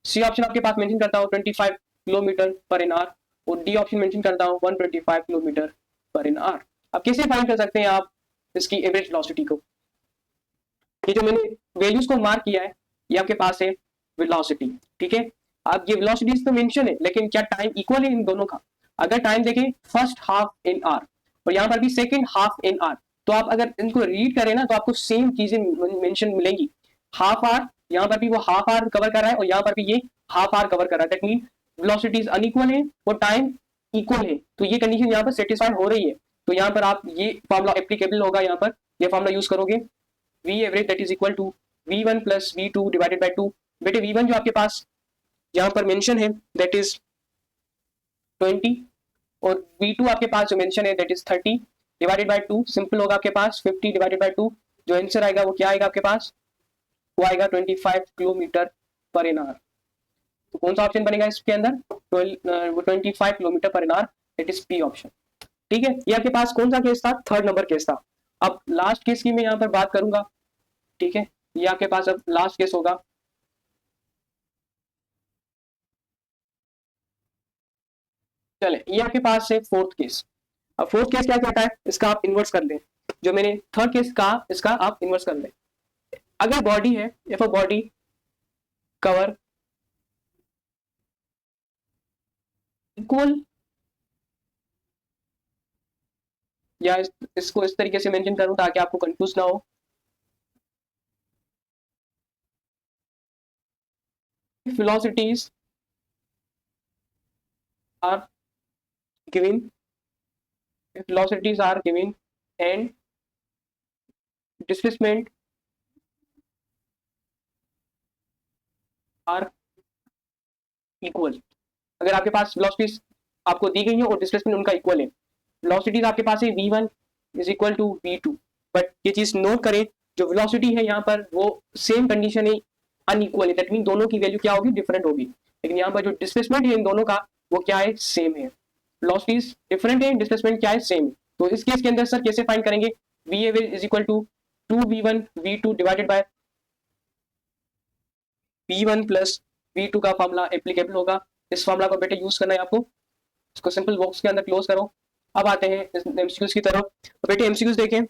C option आपके पास मेंशन करता हूँ 25 किलोमीटर पर एन आवर, और डी ऑप्शन मेंशन करता हूँ 125 किलोमीटर पर एन आवर। अब कैसे फाइंड कर सकते हैं आप इसकी एवरेज वेलोसिटी को? ये जो मैंने वैल्यूज को मार्क किया है ये आपके पास है वेलोसिटी, ठीक है। अब ये वेलोसिटीज तो मेंशन है लेकिन क्या टाइम इक्वल है इन दोनों का? अगर टाइम देखें फर्स्ट हाफ इन आवर और यहाँ पर भी सेकंड हाफ इन आवर, तो आप अगर इनको रीड करें ना तो आपको सेम चीजें मेंशन मिलेंगी। हाफ आवर, यहाँ पर भी वो हाफ आवर कवर कर रहा है और यहाँ पर भी ये हाफ आवर कवर कर रहा है, दैट मीन वेलोसिटीज अनइक्वल है और टाइम इक्वल है, तो ये कंडीशन यहाँ पर सेटिस्फाइड हो रही है। तो यहाँ पर आप ये फॉर्मूला एप्लीकेबल होगा, यहाँ पर ये फॉर्मूला यूज करोगे, V average that is equal to V1 plus V2 divided by 2। बेटे V1 जो आपके पास यहाँ पर मेंशन है दैट इज 20 और V2 आपके पास जो मेंशन है that is 30 divided by 2, simple होगा आपके पास 50 डिवाइडेड बाय 2, जो आंसर आएगा वो क्या आएगा आपके पास? वो आएगा 25 किलोमीटर पर एन आवर। तो कौन सा ऑप्शन बनेगा इसके अंदर? 25 kilometre per an our, that is P option, ठीक है। ये आपके पास कौन सा केस था? थर्ड नंबर केस था। अब लास्ट केस की मैं यहाँ पर बात करूंगा, ठीक है, ये आपके पास अब लास्ट केस होगा। चले ये आपके पास है फोर्थ केस। अब फोर्थ केस क्या कहता है, इसका आप इन्वर्स कर लें, जो मैंने थर्ड केस कहा इसका आप इन्वर्स कर लें। अगर बॉडी है, if a body cover equal, या इसको इस तरीके से मेंशन करूं ताकि आपको कंफ्यूज ना हो, velocities are given, if velocities are given and displacement are equal, अगर आपके पास velocities आपको दी गई है और डिस्प्लेसमेंट उनका इक्वल है, velocities आपके पास है v1 is equal to v2 but ये चीज नोट करें, जो वेलोसिटी है यहाँ पर वो सेम कंडीशन है, अनइक्वल है, दैट मीन दोनों की वैल्यू क्या होगी, डिफरेंट होगी। लेकिन यहाँ पर जो डिस्प्लेसमेंट है इन दोनों का वो क्या है, सेम है। वेलोसिटीज डिफरेंट है, डिस्प्लेसमेंट क्या है, सेम। तो इस केस के अंदर सर कैसे फाइंड करेंगे, V A is equal to 2v1 v2 divided by v1 plus v2 का फॉर्मूला एप्लीकेबल होगा। इस फॉर्मूला को बेटे यूज करना है आपको, इसको सिंपल बॉक्स के अंदर क्लोज करो। अब आते हैं एमसीक्यूज की तरफ। तो बेटे एमसीक्यूज देखें,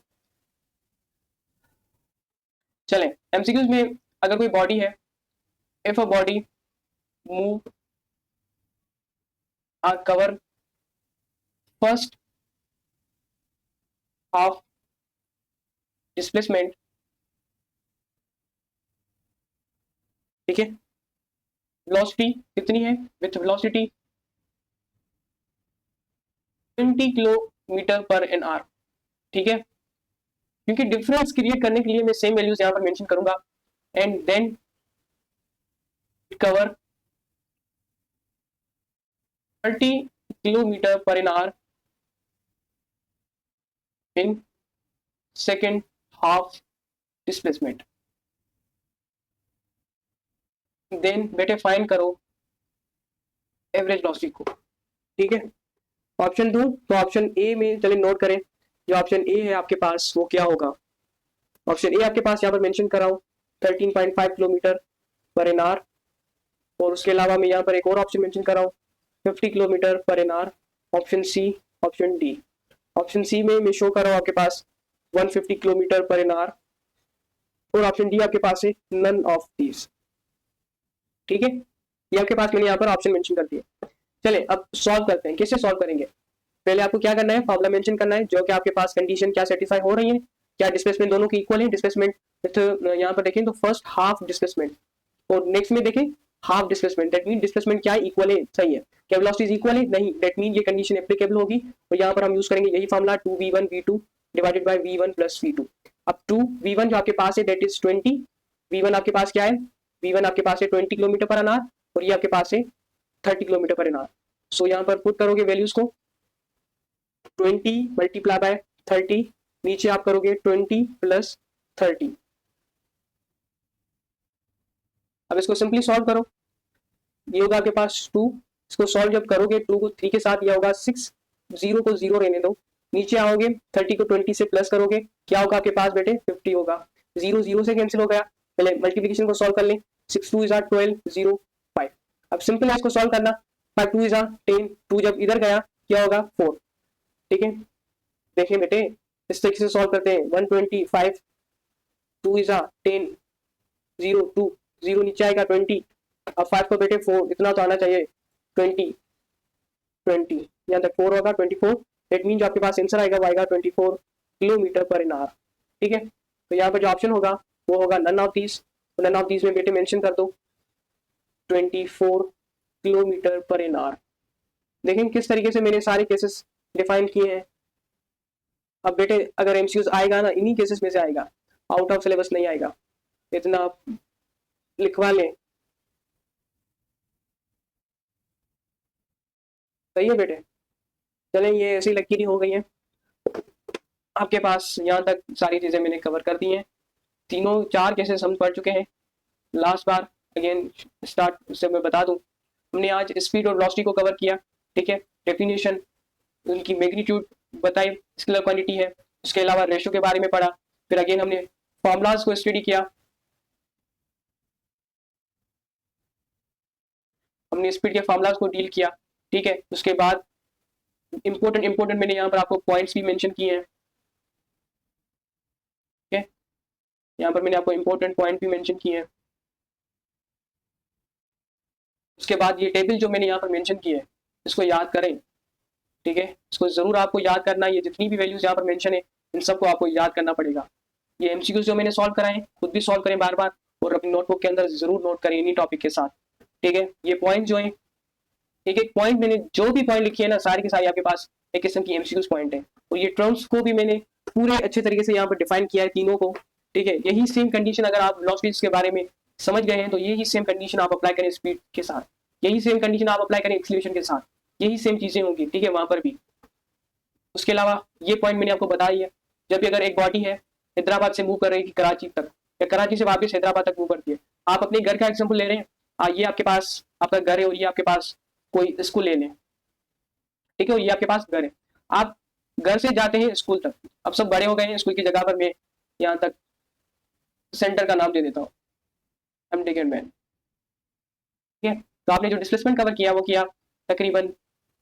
चलें एमसीक्यूज में अगर कोई बॉडी है, if a body move or cover first half displacement, ठीक है, वेलोसिटी कितनी है, with velocity 20 kilometre per an our, ठीक है, क्योंकि डिफरेंस क्रिएट करने के लिए मैं सेम वैल्यूज यहां पर मेंशन करूंगा। And then cover 30 kilometre per an hour in second half displacement. Then बेटे फाइंड करो एवरेज वेलोसिटी को, ठीक है। ऑप्शन 2, तो ऑप्शन ए में चलिए नोट करें, जो ऑप्शन ए है आपके पास वो क्या होगा, ऑप्शन ए आपके पास यहाँ पर मेंशन कर रहा हूँ 13.5 किलोमीटर पर एन आवर, और उसके अलावा मैं यहाँ पर एक और ऑप्शन मेंशन कर रहा हूँ 50 kilometre per an hour. Option C, option D. Option C में मैं शो कर रहा हूँ आपके पास 150 किलोमीटर पर एन आवर, और ऑप्शन डी आपके पास है नन ऑफ दीज, ठीक है। ये आपके पास मैंने यहाँ पर ऑप्शन मेंशन कर दिए। चले अब सॉल्व करते हैं, कैसे सॉल्व करेंगे। पहले आपको क्या करना है, फॉर्मूला मेंशन करना है, जो कि आपके पास कंडीशन क्या सेटिस्फाई हो रही है, क्या डिस्प्लेसमेंट दोनों की इक्वल है, डिस्प्लेसमेंट यहाँ पर देखें तो फर्स्ट हाफ डिस्प्लेसमेंट, और नेक्स्ट में देखें half displacement, that mean displacement क्या है, इक्वल है, सही है। क्या वेलोसिटी इक्वल है, नहीं, दैट मीन ये कंडीशन एप्लीकेबल होगी, और यहाँ पर हम यूज करेंगे यही formula 2v1 v2 divided by v1 plus v2। अब 2v1 जो आपके पास है दैट इज 20, v1 आपके पास क्या है, v1 आपके पास है 20 किलोमीटर पर एन आवर, और ये आपके पास है 30 किलोमीटर पर एन आवर। सो यहाँ पर पुट करोगे वैल्यूज को, 20 मल्टीप्लाई बाय 30, नीचे आप करोगे 20 प्लस 30। अब इसको सिंपली सॉल्व करो, ये होगा आपके पास 2, इसको सॉल्व जब करोगे 2 को 3 के साथ, यह होगा 6, 0 को 0 रहने दो, नीचे आओगे 30 को 20 से प्लस करोगे, क्या होगा आपके पास बेटे 50 होगा, 0 0 से कैंसिल हो गया। पहले मल्टीप्लिकेशन को सॉल्व कर लें, 6 2 इज 12 0 5। अब सिंपल है इसको सॉल्व करना, 5 2 इज 10, 2 जब इधर गया क्या होगा 4, ठीक है। देखें बेटे इस तरीके से सॉल्व करते हैं, 125 2 इज 10 0 2 0 नीचे आएगा 20, अब 5 को बेटे 4, इतना तो आना चाहिए 20 20, यहाँ तक 4 होगा 24, दैट मीन जो आपके पास आंसर आएगा वो आएगा 24 किलोमीटर पर एन आवर, ठीक है। तो यहाँ पर जो ऑप्शन होगा वो होगा नन ऑफ दीज, तो नन ऑफ दीज में बेटे मेंशन कर दो 24 किलोमीटर पर एन आवर। देखें किस तरीके से मैंने सारे केसेस डिफाइन किए हैं। अब बेटे अगर एमसीक्यूज आएगा ना, इन्हीं केसेस में से आएगा, आउट ऑफ सिलेबस नहीं आएगा, इतना आप लिखवा लें, सही है बेटे। चलें ये ऐसी लकीरी हो गई है आपके पास, यहाँ तक सारी चीजें मैंने कवर कर दी हैं, तीनों 4 केसेस हम पढ़ चुके हैं। लास्ट बार अगेन स्टार्ट से मैं बता दूं, हमने आज स्पीड और वेलोसिटी को कवर किया, ठीक है, डेफिनेशन, उनकी मैग्नीट्यूड बताई, स्केलर क्वांटिटी है, उसके अलावा रेशो के बारे में पढ़ा, फिर अगेन हमने फॉर्मूलाज को स्टडी किया, हमने स्पीड के फॉर्मूलाज को डील किया, ठीक है। उसके बाद इंपोर्टेंट मैंने यहाँ पर आपको पॉइंट्स भी मेंशन किए हैं, ठीक है, यहाँ पर मैंने आपको इंपॉर्टेंट पॉइंट भी मेंशन किए हैं। उसके बाद ये टेबल जो मैंने यहाँ पर मेंशन की है इसको याद करें, ठीक है, इसको जरूर आपको याद करना है, ये जितनी भी वैल्यूज यहाँ पर मेंशन है इन सबको आपको याद करना पड़ेगा। ये एमसीक्यूज जो मैंने सॉल्व कराए खुद भी सॉल्व करें बार बार, और अपनी नोटबुक के अंदर जरूर नोट करें इन्हीं टॉपिक के साथ, ठीक है। ये पॉइंट जो है, एक एक पॉइंट मैंने जो भी पॉइंट लिखी है ना, सारी की सारी आपके पास एक किस्म की एमसीक्यूज पॉइंट है, और ये टर्म्स को भी मैंने पूरे अच्छे तरीके से यहाँ पर डिफाइन किया है तीनों को, ठीक है। यही सेम कंडीशन अगर आप वेलोसिटीज के बारे में समझ गए हैं तो यही सेम कंडीशन आप अप्लाई करें स्पीड के साथ, यही सेम कंडीशन आप अप्लाई करें एक्सीलरेशन के साथ, यही सेम चीजें होंगी, ठीक है, वहां पर भी। उसके अलावा ये पॉइंट मैंने आपको बताई है, जब भी अगर एक बॉडी है हैदराबाद से मूव कर रही है कि कराची तक, या कराची से वापस हैदराबाद तक मूव करती है। आप अपने घर का एग्जाम्पल ले रहे हैं, ये आपके पास आपका घर है और ये आपके पास कोई स्कूल ले लें, ठीक है, और ये आपके पास घर है। आप घर से जाते हैं स्कूल तक, अब सब बड़े हो गए हैं, स्कूल की जगह पर मैं यहाँ तक सेंटर का नाम दे देता हूँ, एम टेकन मैन, ठीक है। तो आपने जो डिस्प्लेसमेंट कवर किया वो किया तकरीबन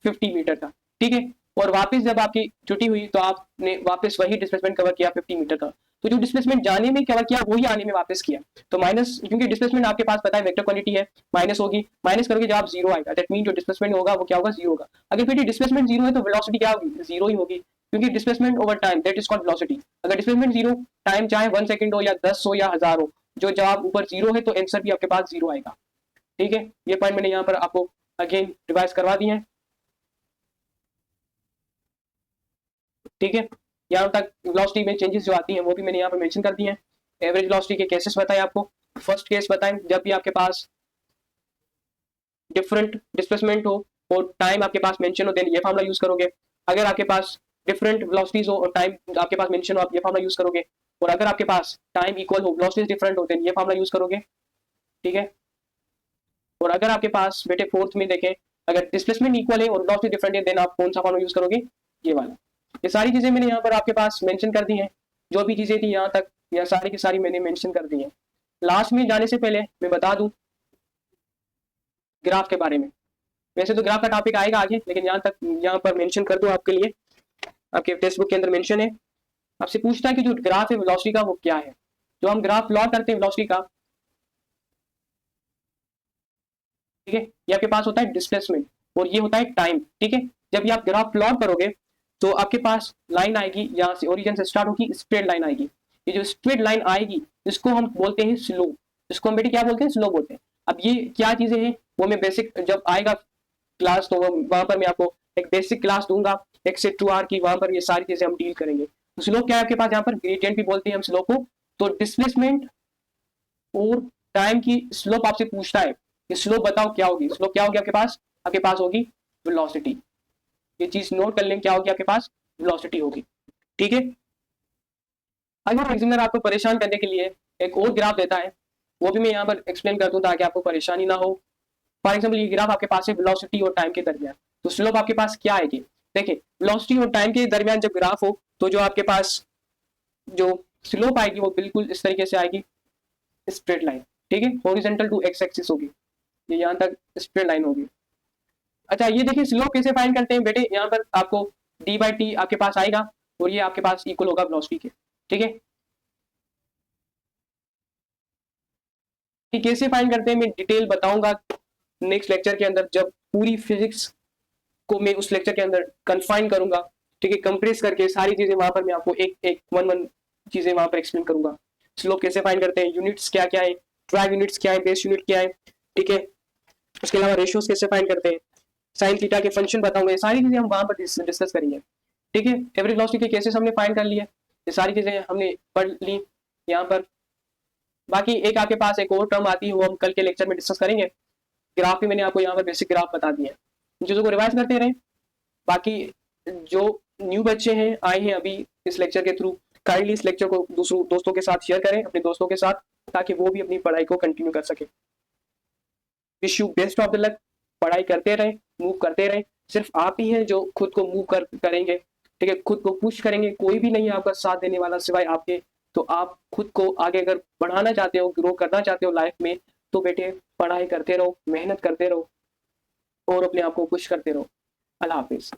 50 मीटर का, ठीक है। और वापस जब आपकी छुट्टी हुई तो आपने वापस वही डिस्प्लेसमेंट कवर किया 50 मीटर का। तो जो डिस्प्लेसमेंट जाने में कवर किया वही आने में वापस किया। तो माइनस, क्योंकि डिस्प्लेसमेंट आपके पास पता है वेक्टर क्वांटिटी है, माइनस होगी, माइनस करोगे जब आप जीरो आएगा, दैट मीन जो डिस्प्लेसमेंट होगा वो क्या होगा, जीरो होगा। अगर फिर डिस्प्लेसमेंट जीरो है तो वेलोसिटी क्या होगी, जीरो ही होगी, क्योंकि displacement over time that is called velocity. अगर डिस्प्लेसमेंट जीरो, टाइम चाहे 1 सेकंड हो या 10 हो या 1000 हो, जो जवाब ऊपर जीरो है तो आंसर भी आपके पास जीरो आएगा, ठीक है। ये पॉइंट मैंने यहाँ पर आपको अगेन रिवाइज करवा दिए हैं, ठीक है। यहाँ तक वेलोसिटी में चेंजेस जो आती हैं वो भी मैंने यहाँ पर मेंशन कर दिए हैं। एवरेज वेलोसिटी के केसेस बताए आपको। फर्स्ट केस बताएं, जब भी आपके पास डिफरेंट डिस्प्लेसमेंट हो और टाइम आपके पास मेंशन हो, देन ये फार्मूला यूज करोगे। अगर आपके पास डिफरेंट वेलोसिटीज हो और टाइम आपके पास मेंशन हो, आप ये फार्मूला यूज करोगे। और अगर आपके पास टाइम इक्वल हो, वेलोसिटीज डिफरेंट हो, देन ये फार्मूला यूज करोगे, ठीक है। और अगर आपके पास बेटे फोर्थ में देखें, अगर डिस्प्लेसमेंट इक्वल है और वेलोसिटी डिफरेंट है, देन आप कौन सा फार्मूला यूज करोगे, ये वाला। ये सारी चीजें मैंने यहाँ पर आपके पास मेंशन कर दी हैं, जो भी चीजें थी यहाँ तक, यहाँ सारी की सारी मैंने मेंशन कर दी हैं। लास्ट में जाने से पहले मैं बता दूं ग्राफ के बारे में। वैसे तो ग्राफ का टॉपिक आएगा आगे, लेकिन यहाँ तक यहाँ पर मेंशन कर दूं आपके लिए, आपके टेक्स्ट बुक के अंदर मेंशन है। आपसे पूछता है कि जो ग्राफ है वेलोसिटी का वो क्या है। जो हम ग्राफ प्लॉट करते हैं वेलोसिटी का, ठीक है, ये आपके पास होता है डिस्प्लेसमेंट और ये होता है टाइम, ठीक है। जब ये आप ग्राफ प्लॉट करोगे तो आपके पास लाइन आएगी, यहाँ से ओरिजिन से स्टार्ट होगी, स्ट्रेट लाइन आएगी। ये जो स्ट्रेट लाइन आएगी इसको हम बोलते हैं स्लोप। इसको हम बेटे क्या बोलते हैं, स्लोप बोलते हैं। अब ये क्या चीजें हैं वो मैं बेसिक जब आएगा क्लास तो वहां पर मैं आपको एक बेसिक क्लास दूंगा 1 से 2 आवर की, वहां पर ये सारी चीजें हम डील करेंगे। तो स्लोप क्या है आपके पास, यहाँ पर ग्रेडियंट भी बोलते हैं हम स्लोप को। तो डिस्प्लेसमेंट और टाइम की स्लोप आपसे पूछता है कि स्लोप बताओ क्या होगी। स्लोप क्या होगी आपके पास होगी वेलोसिटी। ये चीज नोट कर लें, क्या होगी आपके पास, वेलोसिटी होगी, ठीक है। अगर एग्जामिनर आपको परेशान करने के लिए एक और ग्राफ देता है, वो भी मैं यहाँ पर एक्सप्लेन कर दूं ताकि आपको परेशानी ना हो। फॉर एग्जाम्पल ये ग्राफ आपके पास है वेलोसिटी और टाइम के दरमियान, तो स्लोप आपके पास क्या आएगी। देखिए वेलोसिटी और टाइम के दरमियान जब ग्राफ हो तो जो आपके पास जो स्लोप आएगी वो बिल्कुल इस तरीके से आएगी, स्ट्रेट लाइन, ठीक है, हॉरिजॉन्टल टू एक्स एक्सिस होगी, ये यहाँ तक स्ट्रेट लाइन होगी। अच्छा ये देखिए स्लोप कैसे फाइंड करते हैं बेटे, यहाँ पर आपको डी बाई टी आपके पास आएगा और ये आपके पास इक्वल होगा वेलोसिटी के, ठीक है। कि कैसे फाइंड करते हैं मैं डिटेल बताऊंगा नेक्स्ट लेक्चर के अंदर, जब पूरी फिजिक्स को मैं उस लेक्चर के अंदर कन्फाइन करूंगा, ठीक है, कंप्रेस करके सारी चीजें वहां पर मैं आपको एक एक वन चीजें वहां पर एक्सप्लेन करूंगा। स्लोप कैसे फाइंड करते हैं, यूनिट्स क्या क्या है, ड्राइव यूनिट्स क्या है, बेस यूनिट क्या है, ठीक है। उसके अलावा रेशियोज कैसे फाइंड करते हैं, साइन थीटा के फंक्शन बताऊंगा, ये सारी चीजें हम वहां पर डिस्कस करेंगे, ठीक है। एवरेज वेलोसिटी के केसेस हमने फाइंड कर लिए, ये सारी चीजें हमने पढ़ ली यहाँ पर। बाकी एक आपके पास एक और टर्म आती है वो हम कल के लेक्चर में डिस्कस करेंगे। ग्राफ भी मैंने आपको यहाँ पर बेसिक ग्राफ बता दिए हैं, चीजों को रिवाइज करते रहें। बाकी जो न्यू बच्चे हैं आए हैं अभी इस लेक्चर के थ्रू, काइंडली इस लेक्चर को दूसरों दोस्तों के साथ शेयर करें, अपने दोस्तों के साथ, ताकि वो भी अपनी पढ़ाई को कंटिन्यू कर सके। Wish you best of the luck, पढ़ाई करते रहें, मूव करते रहें। सिर्फ आप ही हैं जो खुद को मूव करेंगे, ठीक है, खुद को पुश करेंगे, कोई भी नहीं है आपका साथ देने वाला सिवाय आपके। तो आप खुद को आगे अगर बढ़ाना चाहते हो, ग्रो करना चाहते हो लाइफ में, तो बेटे पढ़ाई करते रहो, मेहनत करते रहो और अपने आप को पुश करते रहो। अल्लाह हाफिज।